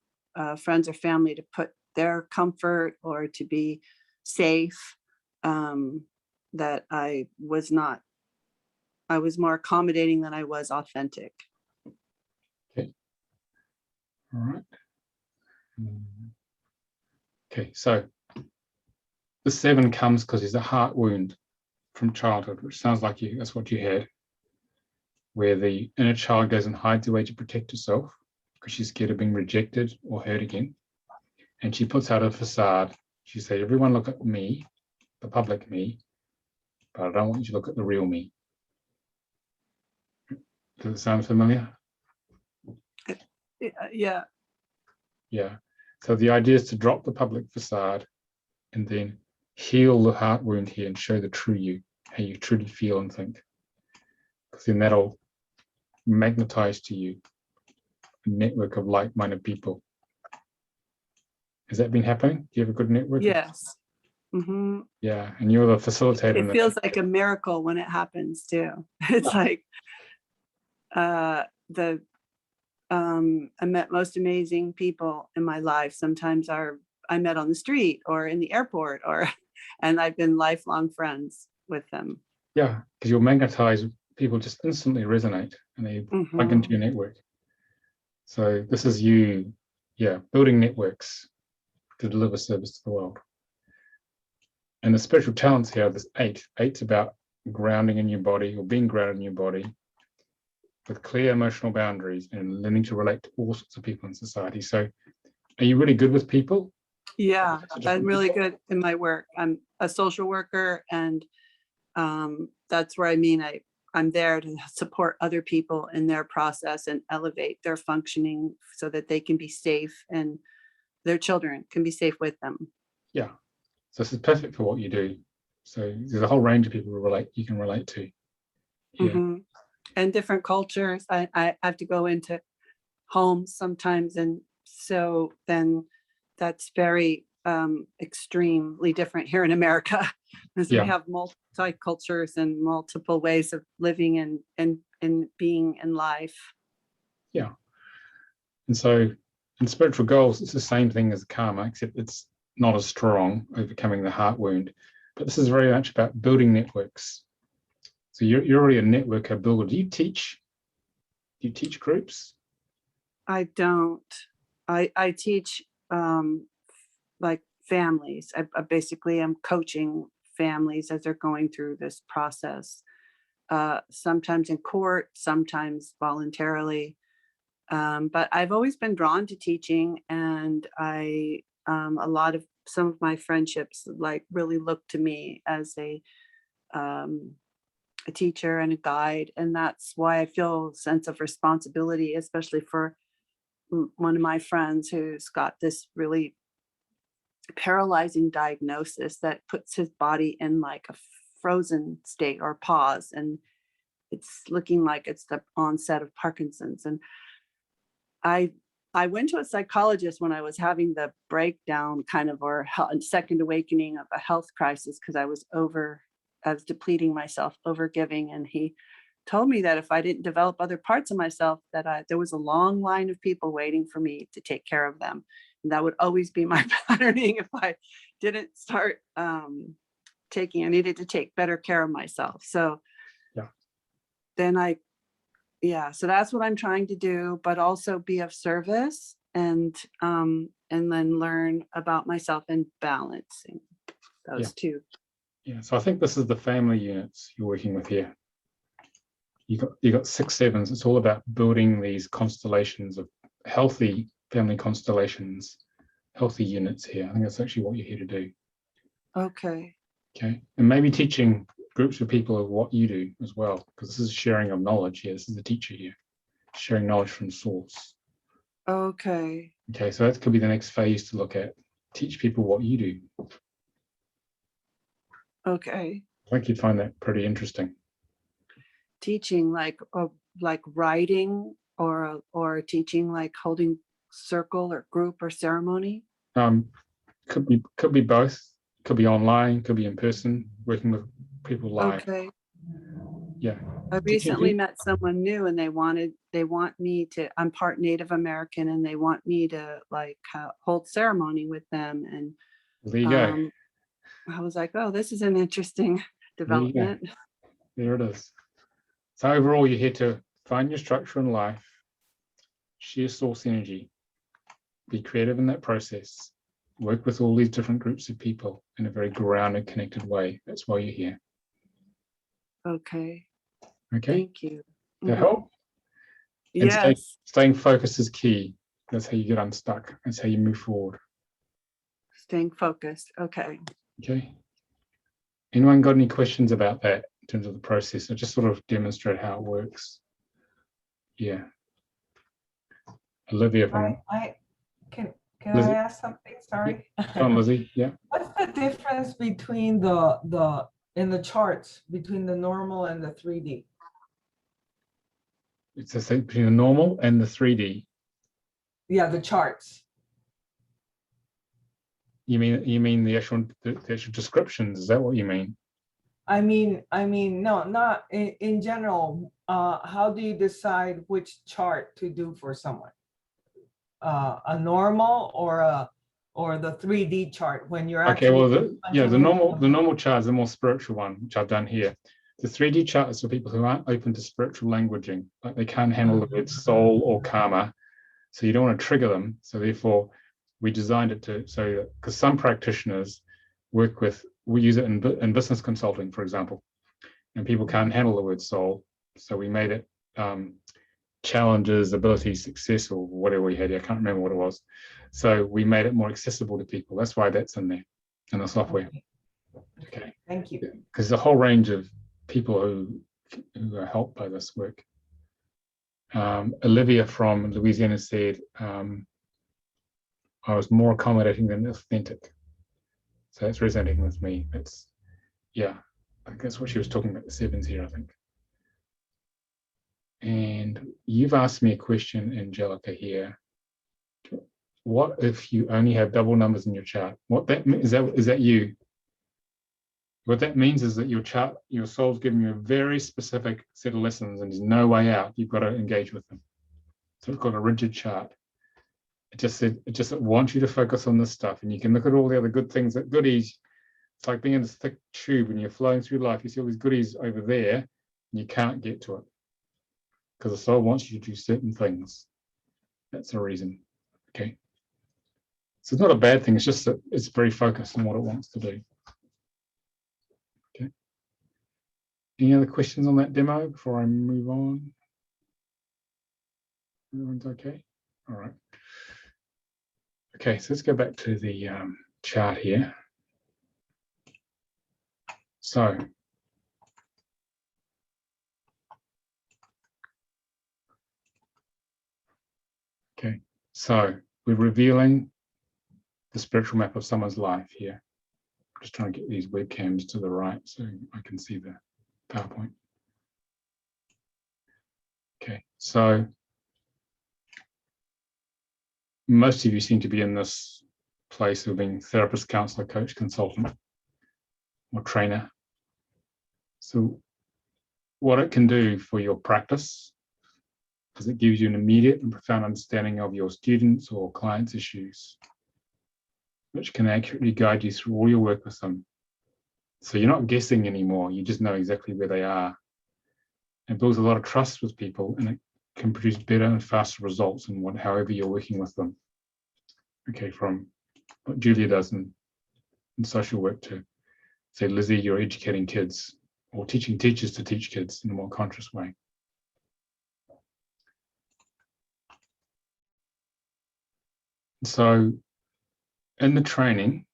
friends or family, to put their comfort or to be safe, that I was more accommodating than I was authentic. Okay. All right. Okay, so the 7 comes because there's a heart wound from childhood, which sounds like that's what you had, where the inner child goes and hides away to protect herself because she's scared of being rejected or hurt again. And she puts out a facade. She says, everyone look at me, the public me, but I don't want you to look at the real me. Does it sound familiar? Yeah. Yeah. So the idea is to drop the public facade and then heal the heart wound here and show the true you, how you truly feel and think. Because then that'll magnetize to you a network of like-minded people. Has that been happening? Do you have a good network? Yes. Yeah, and you're the facilitator. It feels like a miracle when it happens too. It's like I met most amazing people in my life. Sometimes I met on the street or in the airport, and I've been lifelong friends with them. Yeah, because you'll magnetize, people just instantly resonate and they plug into your network. So this is you, building networks to deliver service to the world. And the spiritual talents here, there's 8. 8's about grounding in your body, or being grounded in your body with clear emotional boundaries and learning to relate to all sorts of people in society. So are you really good with people? Yeah, I'm really good in my work. I'm a social worker, and that's where I'm there to support other people in their process and elevate their functioning so that they can be safe and their children can be safe with them. Yeah. So this is perfect for what you do. So there's a whole range of people you can relate to. Yeah. And different cultures. I have to go into homes sometimes, and so then that's very extremely different here in America, because we have multi-cultures and multiple ways of living and being in life. Yeah. And so in spiritual goals, it's the same thing as karma, except it's not as strong, overcoming the heart wound. But this is very much about building networks. So you're already a networker builder. Do you teach groups? I don't. I teach like families. I basically am coaching families as they're going through this process. Sometimes in court, sometimes voluntarily. But I've always been drawn to teaching, and some of my friendships like really look to me as a teacher and a guide, and that's why I feel a sense of responsibility, especially for one of my friends who's got this really paralyzing diagnosis that puts his body in like a frozen state or pause, and it's looking like it's the onset of Parkinson's. And I went to a psychologist when I was having the breakdown kind of, or second awakening of a health crisis, because I was depleting myself, overgiving. And he told me that if I didn't develop other parts of myself, that there was a long line of people waiting for me to take care of them. And that would always be my patterning if I didn't start I needed to take better care of myself. So yeah. Then so that's what I'm trying to do, but also be of service and then learn about myself and balancing those two. Yeah, so I think this is the family units you're working with here. You got 6 sevens. It's all about building these constellations of healthy family constellations, healthy units here. I think that's actually what you're here to do. Okay. Okay, and maybe teaching groups of people of what you do as well, because this is sharing of knowledge here. This is the teacher here, sharing knowledge from source. Okay. Okay, so that could be the next phase to look at. Teach people what you do. Okay. I think you'd find that pretty interesting. Teaching like writing or teaching like holding circle or group or ceremony. Could be both. Could be online, could be in person, working with people live. Okay. Yeah. I recently met someone new, and they want me to, I'm part Native American, and they want me to like hold ceremony with them. And there you go. I was like, oh, this is an interesting development. There it is. So overall, you're here to find your structure in life, share source energy, be creative in that process, work with all these different groups of people in a very grounded, connected way. That's why you're here. Okay. Okay. Thank you. That help? And Yes. staying focused is key. That's how you get unstuck. That's how you move forward. Staying focused. Okay. Okay. Anyone got any questions about that in terms of the process? I just sort of demonstrate how it works. Yeah. Olivia from Can Lizzie. I ask something? Sorry. Go on, Lizzie. Yeah. What's the difference between the in the charts between the normal and the 3D? It's the same between the normal and the 3D. Yeah, the charts. You mean the actual descriptions? Is that what you mean? I mean, no, not in general. How do you decide which chart to do for someone? A normal or the 3D chart when you're okay. Actually Well, the normal chart is the more spiritual one, which I've done here. The 3D chart is for people who aren't open to spiritual languaging, like they can't handle the word soul or karma, so you don't want to trigger them. So therefore, we designed it because some practitioners we use it in business consulting, for example, and people can't handle the word soul, so we made it challenges, abilities, success, or whatever we had here. I can't remember what it was. So we made it more accessible to people. That's why that's in there in the software. Okay. Thank you. Because there's a whole range of people who are helped by this work. Olivia from Louisiana said, I was more accommodating than authentic. So that's resonating with me. I think that's what she was talking about, the sevens here, I think. And you've asked me a question, Angelica, here. What if you only have double numbers in your chart? What that means is that you. What that means is that your soul's giving you a very specific set of lessons, and there's no way out. You've got to engage with them. So it's got a rigid chart. It just wants you to focus on this stuff, and you can look at all the other good things, that goodies. It's like being in this thick tube when you're flowing through life. You see all these goodies over there, and you can't get to it because the soul wants you to do certain things. That's the reason. Okay. So it's not a bad thing. It's just that it's very focused on what it wants to do. Okay. Any other questions on that demo before I move on? Everyone's okay? All right. Okay, so let's go back to the chart here. So, okay, so we're revealing the spiritual map of someone's life here. I'm just trying to get these webcams to the right so I can see the PowerPoint. Okay, so most of you seem to be in this place of being therapist, counselor, coach, consultant, or trainer. So what it can do for your practice is it gives you an immediate and profound understanding of your students or clients' issues, which can accurately guide you through all your work with them. So you're not guessing anymore, you just know exactly where they are. It builds a lot of trust with people, and it can produce better and faster results in however you're working with them. Okay, from what Julia does in social work to, say, Lizzie, you're educating kids or teaching teachers to teach kids in a more conscious way. So in the training,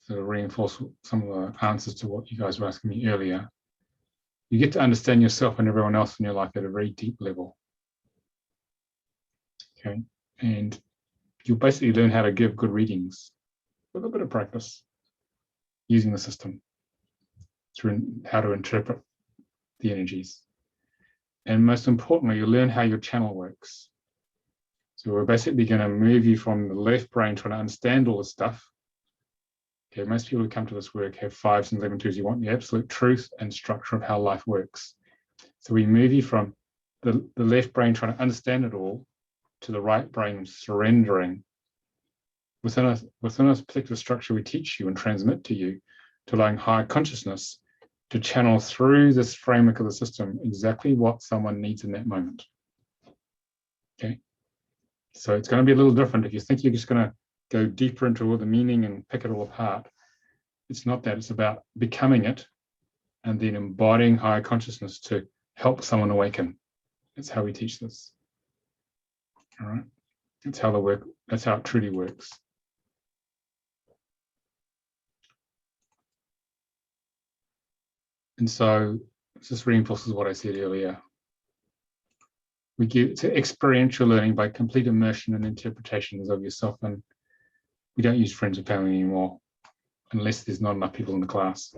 to reinforce some of the answers to what you guys were asking me earlier, you get to understand yourself and everyone else in your life at a very deep level. Okay, and you'll basically learn how to give good readings with a bit of practice using the system through how to interpret the energies. And most importantly, you'll learn how your channel works. So we're basically going to move you from the left brain trying to understand all this stuff. Okay, most people who come to this work have 5s and 11-2s. You want the absolute truth and structure of how life works. So we move you from the left brain trying to understand it all to the right brain surrendering. Within a particular structure we teach you and transmit to you, to allowing higher consciousness to channel through this framework of the system exactly what someone needs in that moment. Okay, so it's going to be a little different. If you think you're just going to go deeper into all the meaning and pick it all apart, it's not that. It's about becoming it and then embodying higher consciousness to help someone awaken. That's how we teach this. All right, that's how it truly works. And so this reinforces what I said earlier. We give to experiential learning by complete immersion and interpretations of yourself, and we don't use friends and family anymore unless there's not enough people in the class.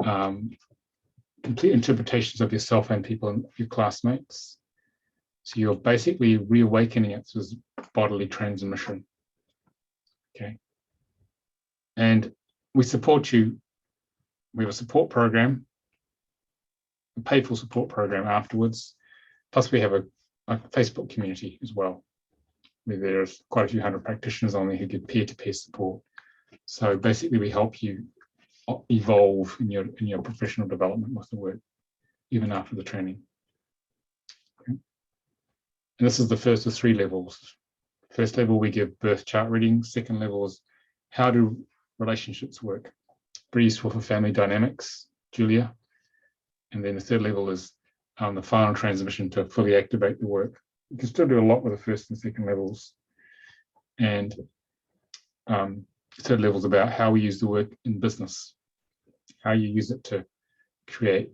Complete interpretations of yourself and people and your classmates. So you're basically reawakening it through bodily transmission. Okay. And we support you. We have a support program, a paid-for support program afterwards. Plus we have a Facebook community as well, where there's quite a few hundred practitioners on there who give peer-to-peer support. So basically we help you evolve in your professional development with the work, even after the training. Okay. And this is the first of 3 levels. First level, we give birth chart readings. Second level is how do relationships work? Very useful for family dynamics, Julia. And then the third level is the final transmission to fully activate the work. You can still do a lot with the first and second levels. And the third level is about how we use the work in business, how you use it to create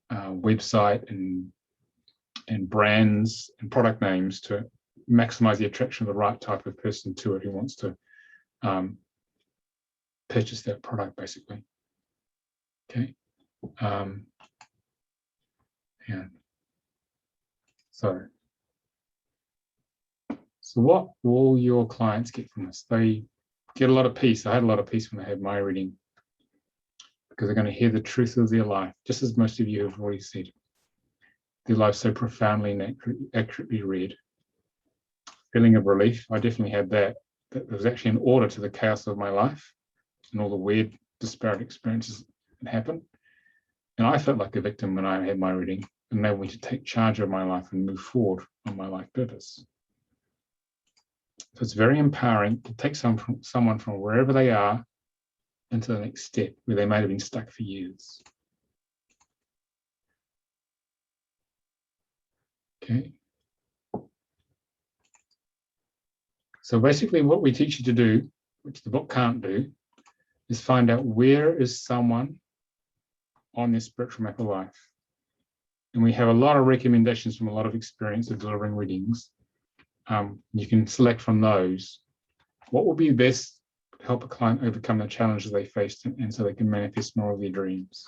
a website and brands and product names to maximize the attraction of the right type of person to it who wants to purchase that product, basically. Okay. Yeah. So what will your clients get from this? They get a lot of peace. I had a lot of peace when I had my reading, because they're going to hear the truth of their life, just as most of you have already said. Their life so profoundly and accurately read. feeling of relief. I definitely had that. That there was actually an order to the chaos of my life and all the weird, disparate experiences that happened. And I felt like a victim when I had my reading, and enabled me to take charge of my life and move forward on my life purpose. So it's very empowering to take someone from wherever they are into the next step where they might have been stuck for years. Okay. So basically what we teach you to do, which the book can't do, is find out where is someone on this spiritual map of life. And we have a lot of recommendations from a lot of experience of delivering readings. You can select from those what will be best to help a client overcome the challenges they faced, and so they can manifest more of their dreams.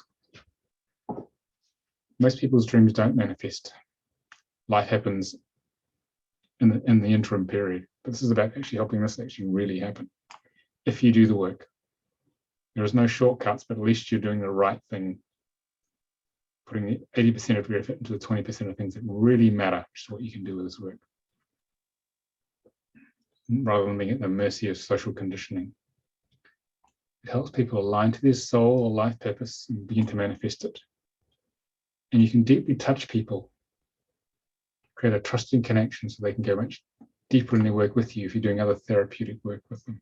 Most people's dreams don't manifest. Life happens in the interim period, but this is about actually helping this actually really happen if you do the work. There is no shortcuts, but at least you're doing the right thing, putting the 80% of your effort into the 20% of things that really matter, which is what you can do with this work, rather than being at the mercy of social conditioning. It helps people align to their soul or life purpose and begin to manifest it. And you can deeply touch people, create a trusting connection so they can go much deeper in their work with you if you're doing other therapeutic work with them.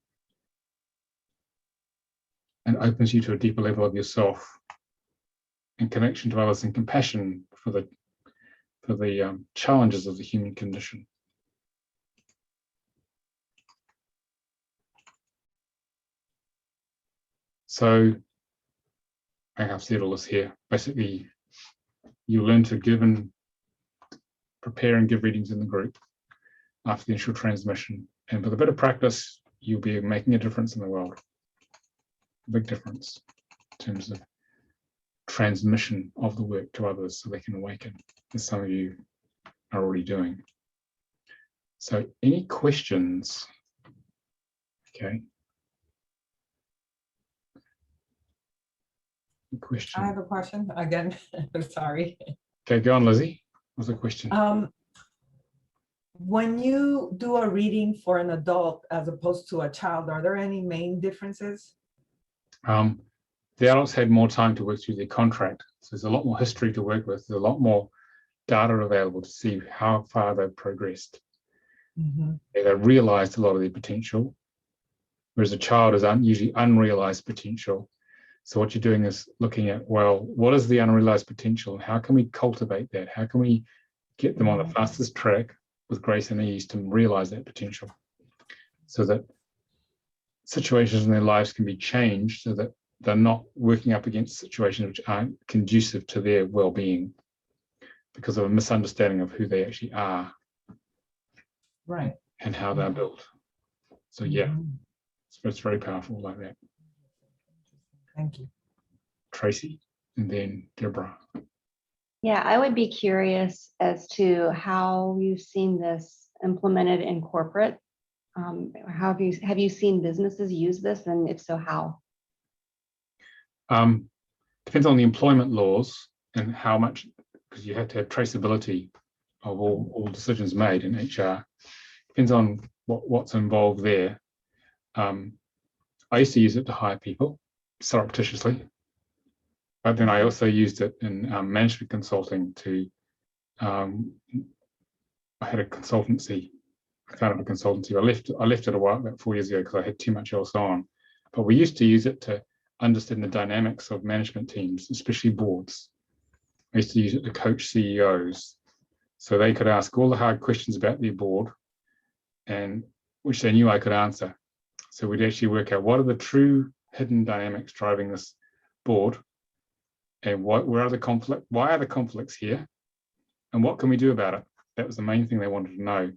And opens you to a deeper level of yourself and connection to others and compassion for the challenges of the human condition. So I have said all this here. Basically, you learn to give and prepare and give readings in the group after the initial transmission. And with a bit of practice, you'll be making a difference in the world. A big difference in terms of transmission of the work to others so they can awaken, as some of you are already doing. So any questions? Okay. Question. I have a question again. Sorry. Okay, go on, Lizzie. What's the question? When you do a reading for an adult as opposed to a child, are there any main differences? The adults had more time to work through their contract, so there's a lot more history to work with. There's a lot more data available to see how far they've progressed. Mm-hmm. They've realized a lot of their potential, whereas a child is usually unrealized potential. So what you're doing is looking at, well, what is the unrealized potential? How can we cultivate that? How can we get them on the fastest track with grace and ease to realize that potential, so that situations in their lives can be changed so that they're not working up against situations which aren't conducive to their well-being because of a misunderstanding of who they actually are, right, and how they're built. So yeah, it's very powerful like that. Thank you. Tracy, and then Deborah. Yeah, I would be curious as to how you've seen this implemented in corporate. How have you seen businesses use this, and if so, how? Depends on the employment laws and how much, because you have to have traceability of all decisions made in HR. Depends on what's involved there. I used to use it to hire people surreptitiously, but then I also used it in management consulting to, I had a consultancy, I founded a consultancy. I left it about 4 years ago because I had too much else on. But we used to use it to understand the dynamics of management teams, especially boards. I used to use it to coach CEOs so they could ask all the hard questions about their board, and which they knew I could answer. So we'd actually work out what are the true hidden dynamics driving this board, and where are the conflicts? Why are the conflicts here, and what can we do about it? That was the main thing they wanted to know,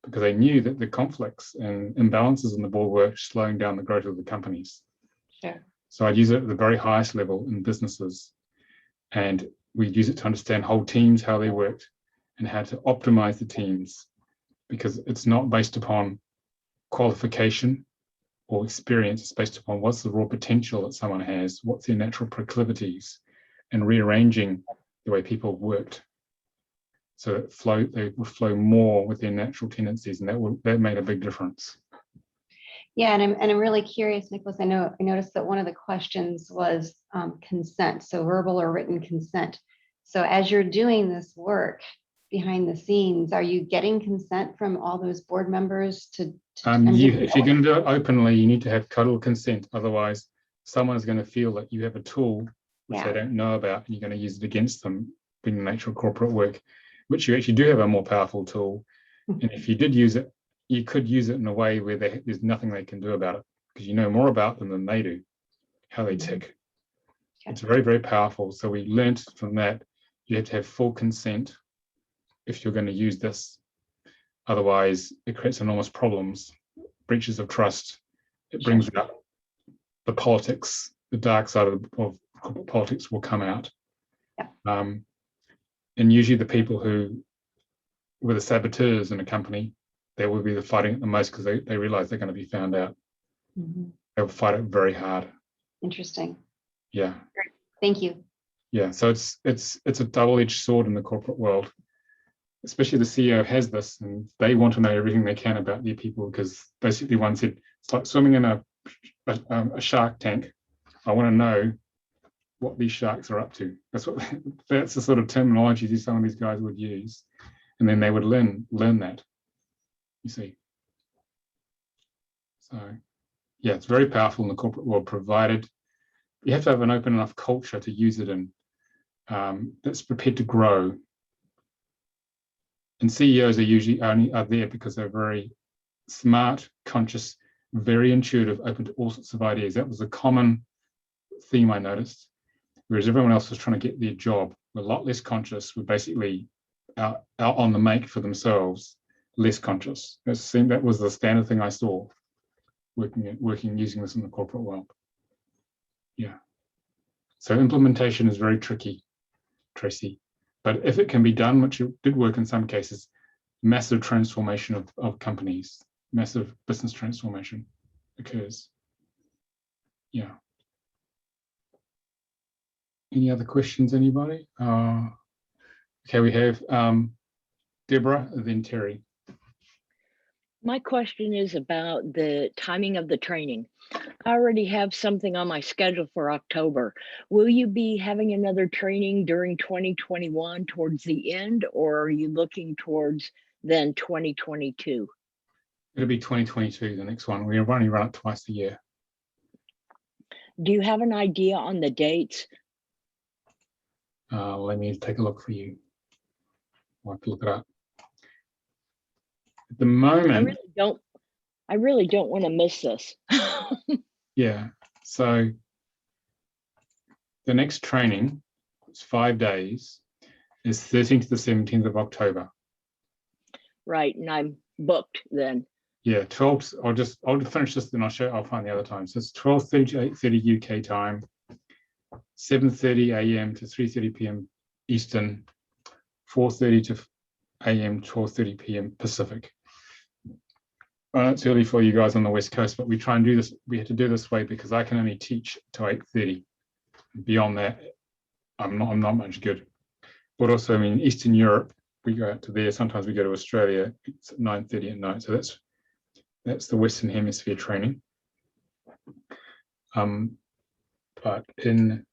because they knew that the conflicts and imbalances in the board were slowing down the growth of the companies. Sure. So I'd use it at the very highest level in businesses, and we'd use it to understand whole teams, how they worked, and how to optimize the teams, because it's not based upon qualification or experience. It's based upon what's the raw potential that someone has, what's their natural proclivities, and rearranging the way people worked so they will flow more with their natural tendencies, and that made a big difference. Yeah, and I'm really curious, Nicolas. I noticed that one of the questions was consent, so verbal or written consent. So as you're doing this work behind the scenes, are you getting consent from all those board members to if you're going to do it openly, you need to have total consent. Otherwise, someone's going to feel that you have a tool which they don't know about, and you're going to use it against them, being the nature of corporate work, which you actually do have a more powerful tool. And if you did use it, you could use it in a way where there's nothing they can do about it, because you know more about them than they do, how they tick. It's very, very powerful. So we learned from that, you have to have full consent if you're going to use this. Otherwise, it creates enormous problems, breaches of trust. It brings out the politics, the dark side of corporate politics will come out. And usually the people who were the saboteurs in a company, they will be the fighting it the most, because they realize they're going to be found out. They'll fight it very hard. Interesting. Yeah. Great. Thank you. Yeah. So it's a double-edged sword in the corporate world. Especially the CEO has this, and they want to know everything they can about their people, because basically one said, it's like swimming in a shark tank. I want to know what these sharks are up to. That's the sort of terminology that some of these guys would use, and then they would learn that. You see. So yeah, it's very powerful in the corporate world, provided you have to have an open enough culture to use it in, that's prepared to grow. And CEOs are usually are there because they're very smart, conscious, very intuitive, open to all sorts of ideas. That was a common theme I noticed. Whereas everyone else was trying to get their job, we're a lot less conscious. We're basically out on the make for themselves, less conscious. That was the standard thing I saw working using this in the corporate world. Yeah. So implementation is very tricky, Tracy. But if it can be done, which it did work in some cases, massive transformation of companies, massive business transformation occurs. Yeah. Any other questions, anybody? Okay, we have Deborah, then Terry. My question is about the timing of the training. I already have something on my schedule for October. Will you be having another training during 2021 towards the end, or are you looking towards then 2022? It'll be 2022, the next one. We only run it twice a year. Do you have an idea on the dates? Let me take a look for you. I'll have to look it up. At the moment, I really don't want to miss this. yeah. So the next training, it's 5 days, is 13th to the 17th of October. Right, and I'm booked then. Yeah, 12. I'll finish this, then I'll find the other time. So it's 12:30 to 8:30 UK time, 7:30 AM to 3:30 PM Eastern, 4:30 to AM, 12:30 PM Pacific. I know it's early for you guys on the West Coast, but we try and do this. We have to do this way because I can only teach to 8:30. Beyond that, I'm not much good. But also, I mean, Eastern Europe, we go out to there. Sometimes we go to Australia. It's at 9:30 at night. So that's the Western Hemisphere training. But in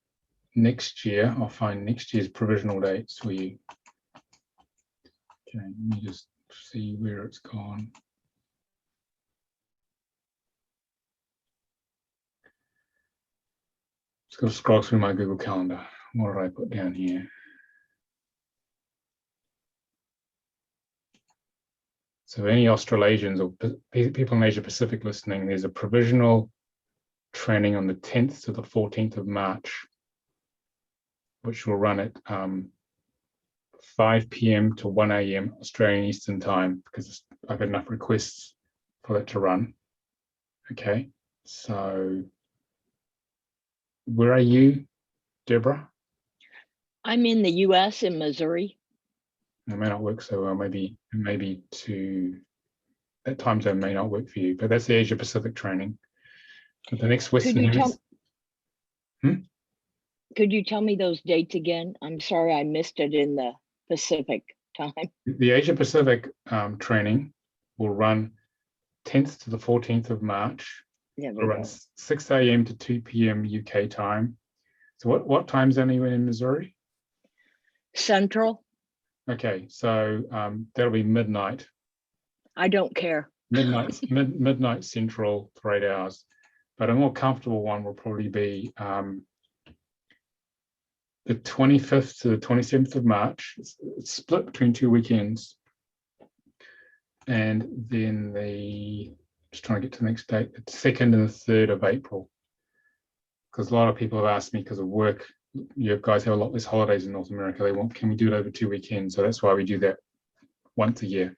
next year, I'll find next year's provisional dates for you. Okay, let me just see where it's gone. Just got to scroll through my Google Calendar. What did I put down here? So any Australasians or people in Asia Pacific listening, there's a provisional training on the 10th to the 14th of March, which will run at 5 PM to 1 AM Australian Eastern Time, because I've had enough requests for that to run. Okay, so where are you, Deborah? I'm in the US in Missouri. It may not work so well. Maybe that time zone may not work for you, but that's the Asia Pacific training. But the next Western Hemisphere. Could you tell me those dates again? I'm sorry, I missed it in the Pacific. time. The Asia Pacific training will run 10th to the 14th of March. There It'll we run go. 6 a.m. to 2 p.m. UK time. So what time zone are you in Missouri? Central, Okay, so that'll be midnight. I don't care. Midnight Central for 8 hours. But a more comfortable one will probably be the 25th to the 27th of March. It's split between 2 weekends. And then just trying to get to the next date, the 2nd and the 3rd of April. Because a lot of people have asked me because of work, you guys have a lot less holidays in North America. They want, can we do it over 2 weekends? So that's why we do that once a year.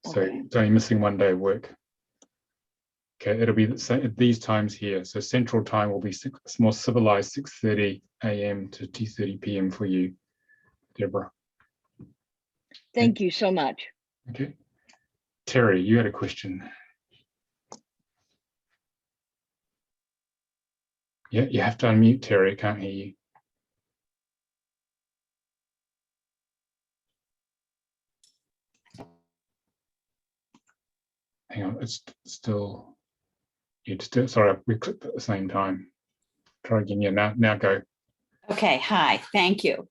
So Okay. it's only missing 1 day of work. Okay, it'll be the same at these times here. So Central Time will be more civilized 6:30 a.m. to 2:30 p.m. for you, Deborah. Thank you so much. Okay. Terry, you had a question. Yeah, you have to unmute, Terry. I can't hear you. Hang on, it's still, sorry, we clicked at the same time. Try again, yeah, now go. Okay, hi, thank you.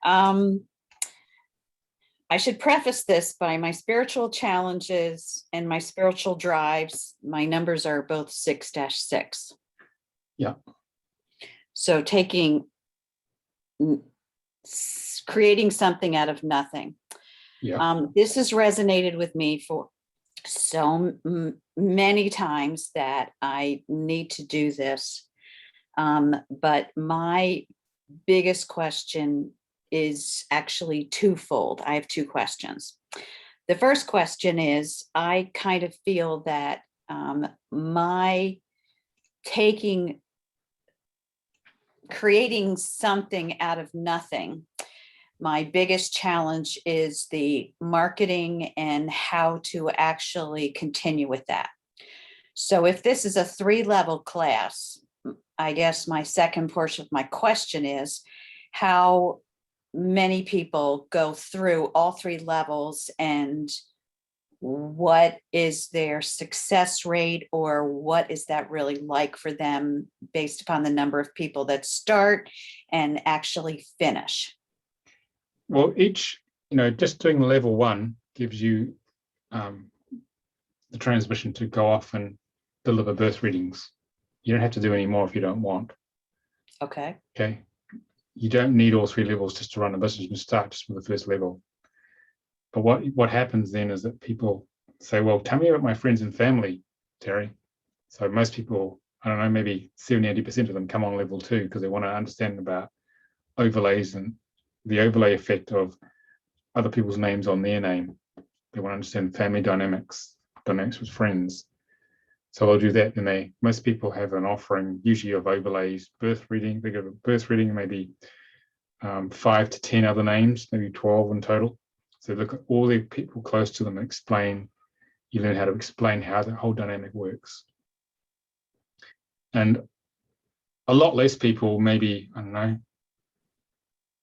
I should preface this by my spiritual challenges and my spiritual drives. My numbers are both 6-6. Yeah. So creating something out of nothing. Yeah. This has resonated with me for so many times that I need to do this. But my biggest question is actually twofold. I have 2 questions. The first question is, I kind of feel that my creating something out of nothing, my biggest challenge is the marketing and how to actually continue with that. So if this is a 3-level class, I guess my second portion of my question is how many people go through all 3 levels, and what is their success rate, or what is that really like for them based upon the number of people that start and actually finish? Well, just doing level 1 gives you the transmission to go off and deliver birth readings. You don't have to do any more if you don't want. Okay. Okay. You don't need all 3 levels just to run a business. You can start just with the first level. But what happens then is that people say, well, tell me about my friends and family, Terry. So most people, I don't know, maybe 70-80% of them come on level 2 because they want to understand about overlays and the overlay effect of other people's names on their name. They want to understand family dynamics with friends. So they'll do that. And most people have an offering usually of overlays, birth reading. They give a birth reading, maybe 5 to 10 other names, maybe 12 in total. So look at all the people close to them and explain. You learn how to explain how the whole dynamic works. And a lot less people, maybe, I don't know,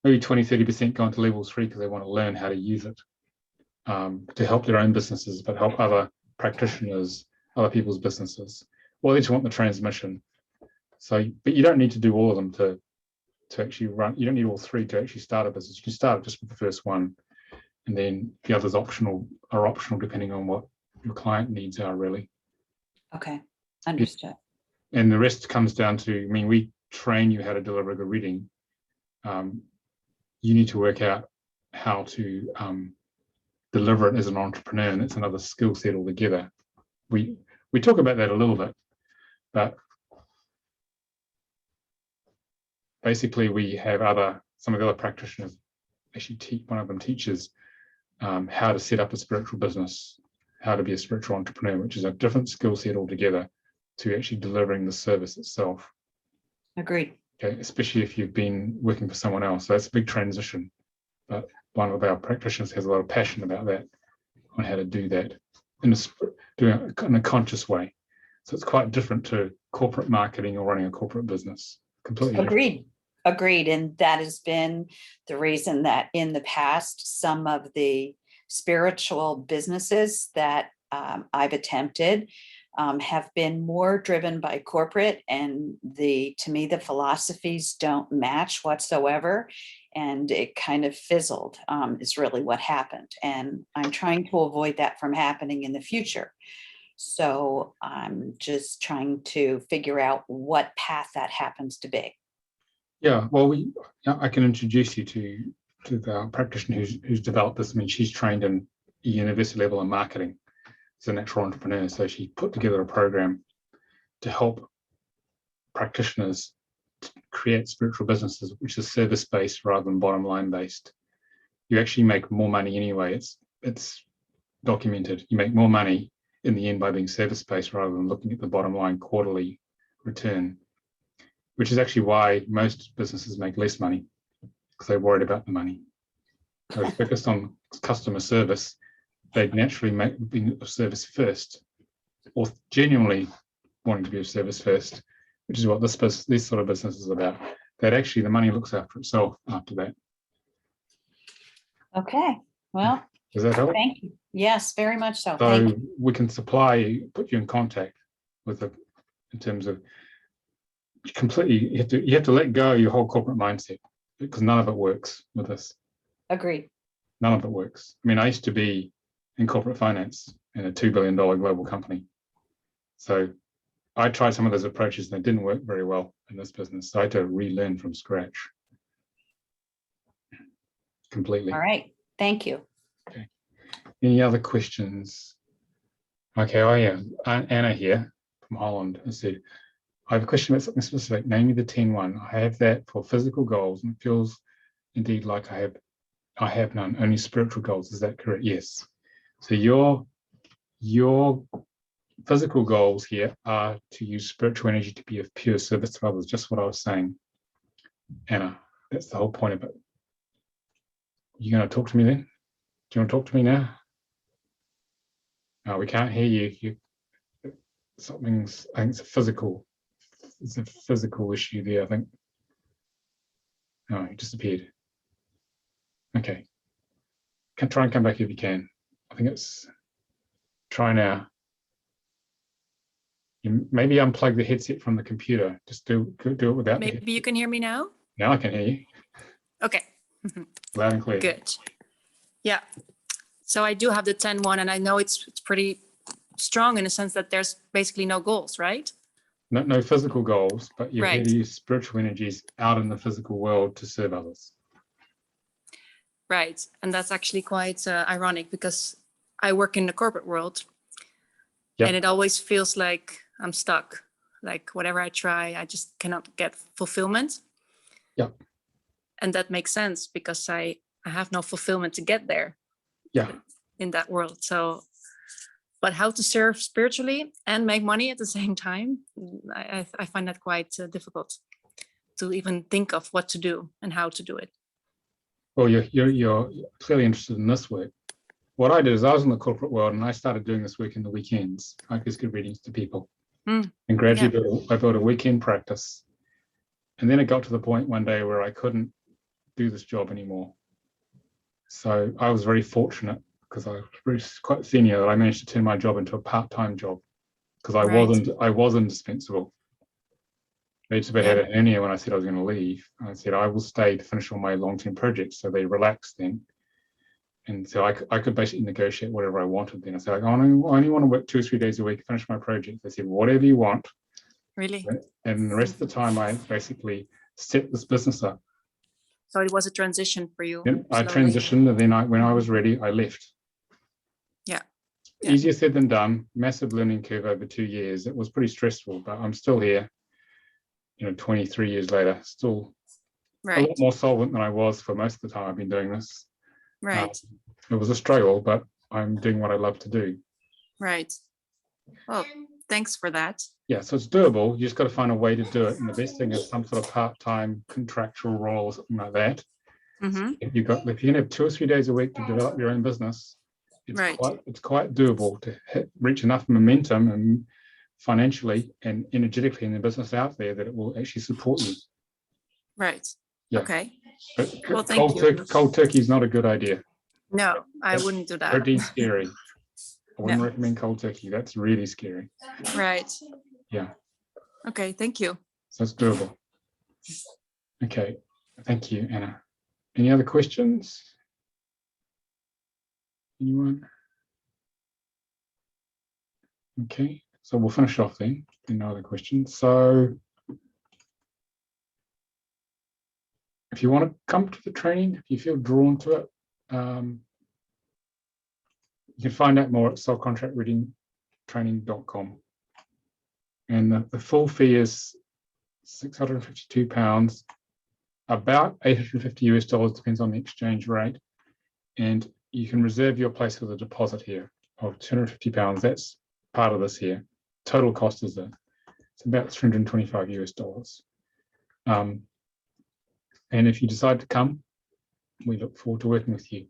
maybe 20-30% go into level 3 because they want to learn how to use it to help their own businesses, but help other practitioners, other people's businesses. Or they just want the transmission. So, but you don't need to do all of them to actually run. You don't need all 3 to actually start a business. You can start just with the first one, and then the others are optional depending on what your client needs are, really. Okay, understood. And the rest comes down to, we train you how to deliver a good reading. You need to work out how to deliver it as an entrepreneur, and it's another skill set altogether. We talk about that a little bit, but basically we have some of the other practitioners actually one of them teaches how to set up a spiritual business, how to be a spiritual entrepreneur, which is a different skill set altogether to actually delivering the service itself. Agreed. Okay, especially if you've been working for someone else. So that's a big transition. But one of our practitioners has a lot of passion about that, on how to do that doing it in a conscious way. So it's quite different to corporate marketing or running a corporate business. Completely Agreed. different. Agreed. And that has been the reason that in the past, some of the spiritual businesses that I've attempted have been more driven by corporate, and to me, the philosophies don't match whatsoever. And it kind of fizzled, is really what happened. And I'm trying to avoid that from happening in the future. So I'm just trying to figure out what path that happens to be. Yeah, well, I can introduce you to the practitioner who's developed this. I mean, she's trained in university level in marketing. She's a natural entrepreneur, so she put together a program to help practitioners create spiritual businesses, which is service-based rather than bottom line based. You actually make more money anyway. It's documented. You make more money in the end by being service-based rather than looking at the bottom line quarterly return, which is actually why most businesses make less money, because they're worried about the money. So it's focused on customer make they'd naturally being of service first, or genuinely wanting to be of service first, which is what this sort of business is about. That actually the money looks after itself after that. Okay, well, Does that help? thank you. Yes, very much so. So Thank you. we can put you in contact with in terms of completely, you have to let go of your whole corporate mindset, because none of it works with this. Agreed. None of it works. I mean, I used to be in corporate finance in a $2 billion global company. So I tried some of those approaches and they didn't work very well in this business. So I had to relearn from scratch completely. All right. Thank you. Okay. Any other questions? Okay, oh yeah, Anna here from Holland. I said, I have a question about something specific, namely the 10-1. I have that for physical goals, and it feels indeed like I have none, only spiritual goals. Is that correct? Yes. So your physical goals here are to use spiritual energy to be of pure service to others, just what I was saying, Anna. That's the whole point of it. You going to talk to me then? Do you want to talk to me now? No, we can't hear you. I think it's a physical issue there, I think. Oh, you disappeared. Okay. Try and come back if you can. I think it's try now. You maybe unplug the headset from the computer. Just do it without. Maybe you can hear me now. Now I can hear you. Okay. Loud and clear. Good. Yeah. So I do have the 10-1, and I know it's pretty strong in the sense that there's basically no goals, right? No physical goals, but you're here Right. to use spiritual energies out in the physical world to serve others. Right. And that's actually quite ironic, because I work in the corporate world. Yep. And it always feels like I'm stuck. Like whatever I try, I just cannot get fulfillment. Yeah. And that makes sense, because I have no fulfillment to get there. Yeah. In that world. So, but how to serve spiritually and make money at the same time, I find that quite difficult to even think of what to do and how to do it. Well, you're clearly interested in this work. What I did is I was in the corporate world and I started doing this work in the weekends. I just give readings to people. And gradually I built a weekend practice. And then it got to the point one day where I couldn't do this job anymore. So I was very fortunate, because I was quite senior, that I managed to turn my job into a part-time job, because I was indispensable. They just had an hernia when I said I was going to leave. And I said I will stay to finish all my long-term projects. So they relaxed then. And so I could basically negotiate whatever I wanted then. I said, I only want to work 2 or 3 days a week, finish my project. They said, whatever you want. Really? And the rest of the time, I basically set this business up. So it was a transition for you. Then I slowly. transitioned, and then when I was ready, I left. Yeah. Easier said than done. Massive learning curve over 2 years. It was pretty stressful, but I'm still here. 23 years later, still a lot more solvent than I was for most of the time I've been doing this. Right. It was a struggle, but I'm doing what I love to do. Right. Well, thanks for that. Yeah, so it's doable. You just got to find a way to do it. And the best thing is some sort of part-time contractual role or something like that. Mm-hmm. If you can have 2 or 3 days a week to develop your own business, it's quite doable to reach enough momentum and financially and energetically in the business out there that it will actually support you. Right. Yeah. Okay. But Well, thank you. cold turkey is not a good idea. No, I wouldn't do that. Pretty scary. I wouldn't No. recommend cold turkey. That's really scary. Right. Yeah. Okay, thank you. So it's doable. Okay. Thank you, Anna. Any other questions? Anyone? Okay. So we'll finish off then. No other questions. So if you want to come to the training, if you feel drawn to it, you can find out more at soulcontractreadingtraining.com. And the full fee is £652, about $850 US, depends on the exchange rate. And you can reserve your place with a deposit here of £250. That's part of this here. Total cost is it's about $325 US. And if you decide to come, we look forward to working with you.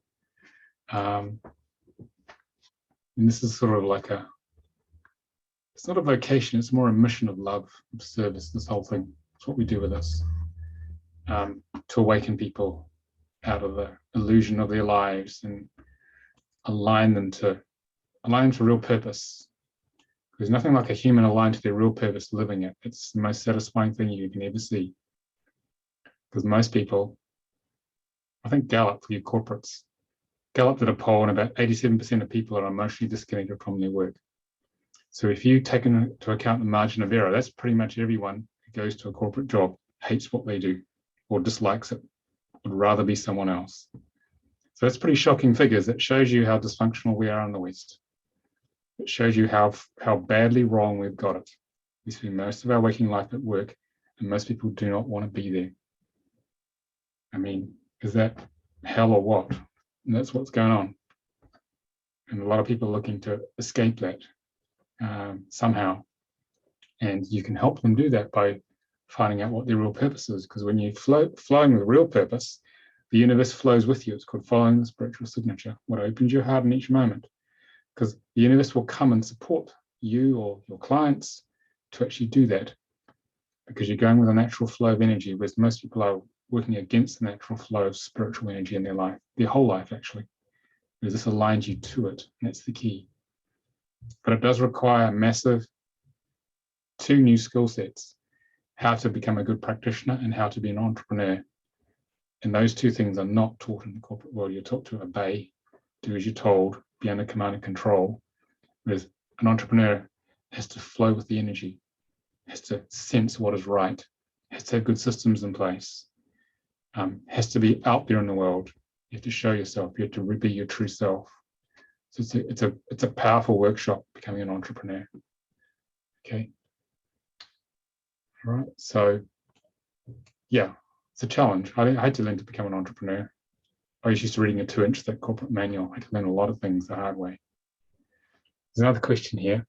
And this is sort of like it's not a vocation, it's more a mission of love, of service, this whole thing. It's what we do with this, to awaken people out of the illusion of their lives and align them to real purpose. There's nothing like a human aligned to their real purpose living it. It's the most satisfying thing you can ever see. Because most people, I think Gallup, for you corporates, Gallup did a poll and about 87% of people are emotionally disconnected from their work. So if you take into account the margin of error, that's pretty much everyone who goes to a corporate job hates what they do or dislikes it, would rather be someone else. So that's pretty shocking figures. It shows you how dysfunctional we are in the West. It shows you how badly wrong we've got it. We spend most of our waking life at work, and most people do not want to be there. I mean, is that hell or what? And that's what's going on. And a lot of people are looking to escape that somehow. And you can help them do that by finding out what their real purpose is. Because when you're flowing with real purpose, the universe flows with you. It's called following the spiritual signature, what opens your heart in each moment. Because the universe will come and support you or your clients to actually do that. Because you're going with a natural flow of energy, whereas most people are working against the natural flow of spiritual energy in their life, their whole life actually. Because this aligns you to it, and that's the key. But it does require massive 2 new skill sets: how to become a good practitioner and how to be an entrepreneur. And those 2 things are not taught in the corporate world. You're taught to obey, do as you're told, be under command and control. Whereas an entrepreneur has to flow with the energy, has to sense what is right, has to have good systems in place, has to be out there in the world. You have to show yourself. You have to be your true self. So it's a powerful workshop, becoming an entrepreneur. Okay. All right. So yeah, it's a challenge. I had to learn to become an entrepreneur. I was used to reading a 2-inch thick corporate manual. I had to learn a lot of things the hard way. There's another question here.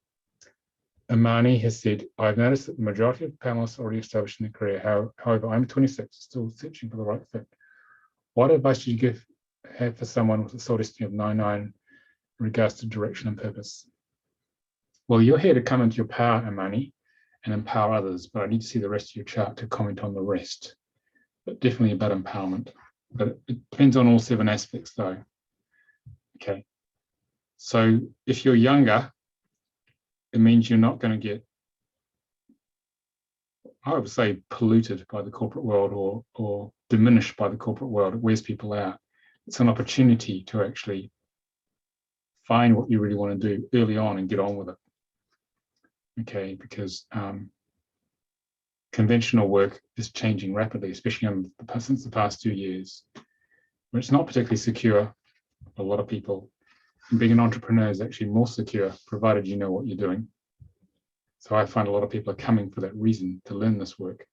Amani has said, I've noticed that the majority of panelists are already established in their career. However, I'm 26, still searching for the right fit. What advice do you have for someone with a soul destiny of 99 in regards to direction and purpose? Well, you're here to come into your power, Amani, and empower others, but I need to see the rest of your chart to comment on the rest. But definitely about empowerment. But it depends on all 7 aspects, though. Okay. So if you're younger, it means you're not going to get, I would say, polluted by the corporate world or diminished by the corporate world. It wears people out. It's an opportunity to actually find what you really want to do early on and get on with it. Okay, because conventional work is changing rapidly, especially since the past 2 years, where it's not particularly secure for a lot of people. And being an entrepreneur is actually more secure, provided you know what you're doing. So I find a lot of people are coming for that reason, to learn this work,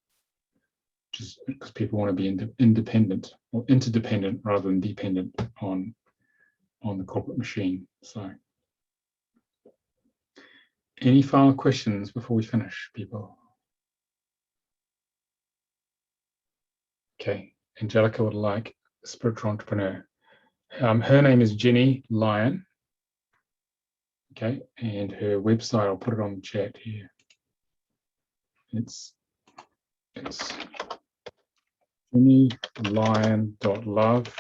just because people want to be independent or interdependent rather than dependent on the corporate machine. So any final questions before we finish, people? Okay, Angelica would like a spiritual entrepreneur. Her name is Jenny Lyon. Okay, and her website, I'll put it on the chat here. It's jennylion.love.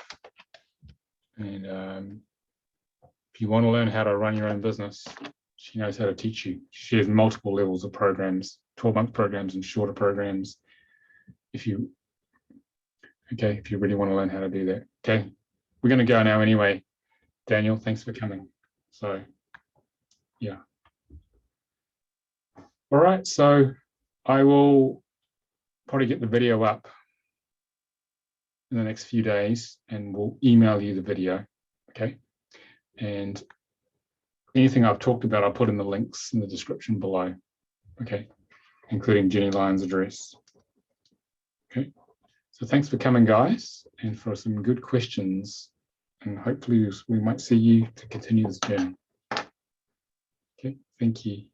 And if you want to learn how to run your own business, she knows how to teach you. She has multiple levels of programs, 12-month programs and shorter programs. If you really want to learn how to do that. Okay, we're going to go now anyway. Daniel, thanks for coming. So, yeah. All right, so I will probably get the video up in the next few days and we'll email you the video, okay? And anything I've talked about, I'll put in the links in the description below, okay? Including Jenny Lyon's address. Okay, so thanks for coming, guys, and for some good questions. And hopefully we might see you to continue this journey. Okay, thank you.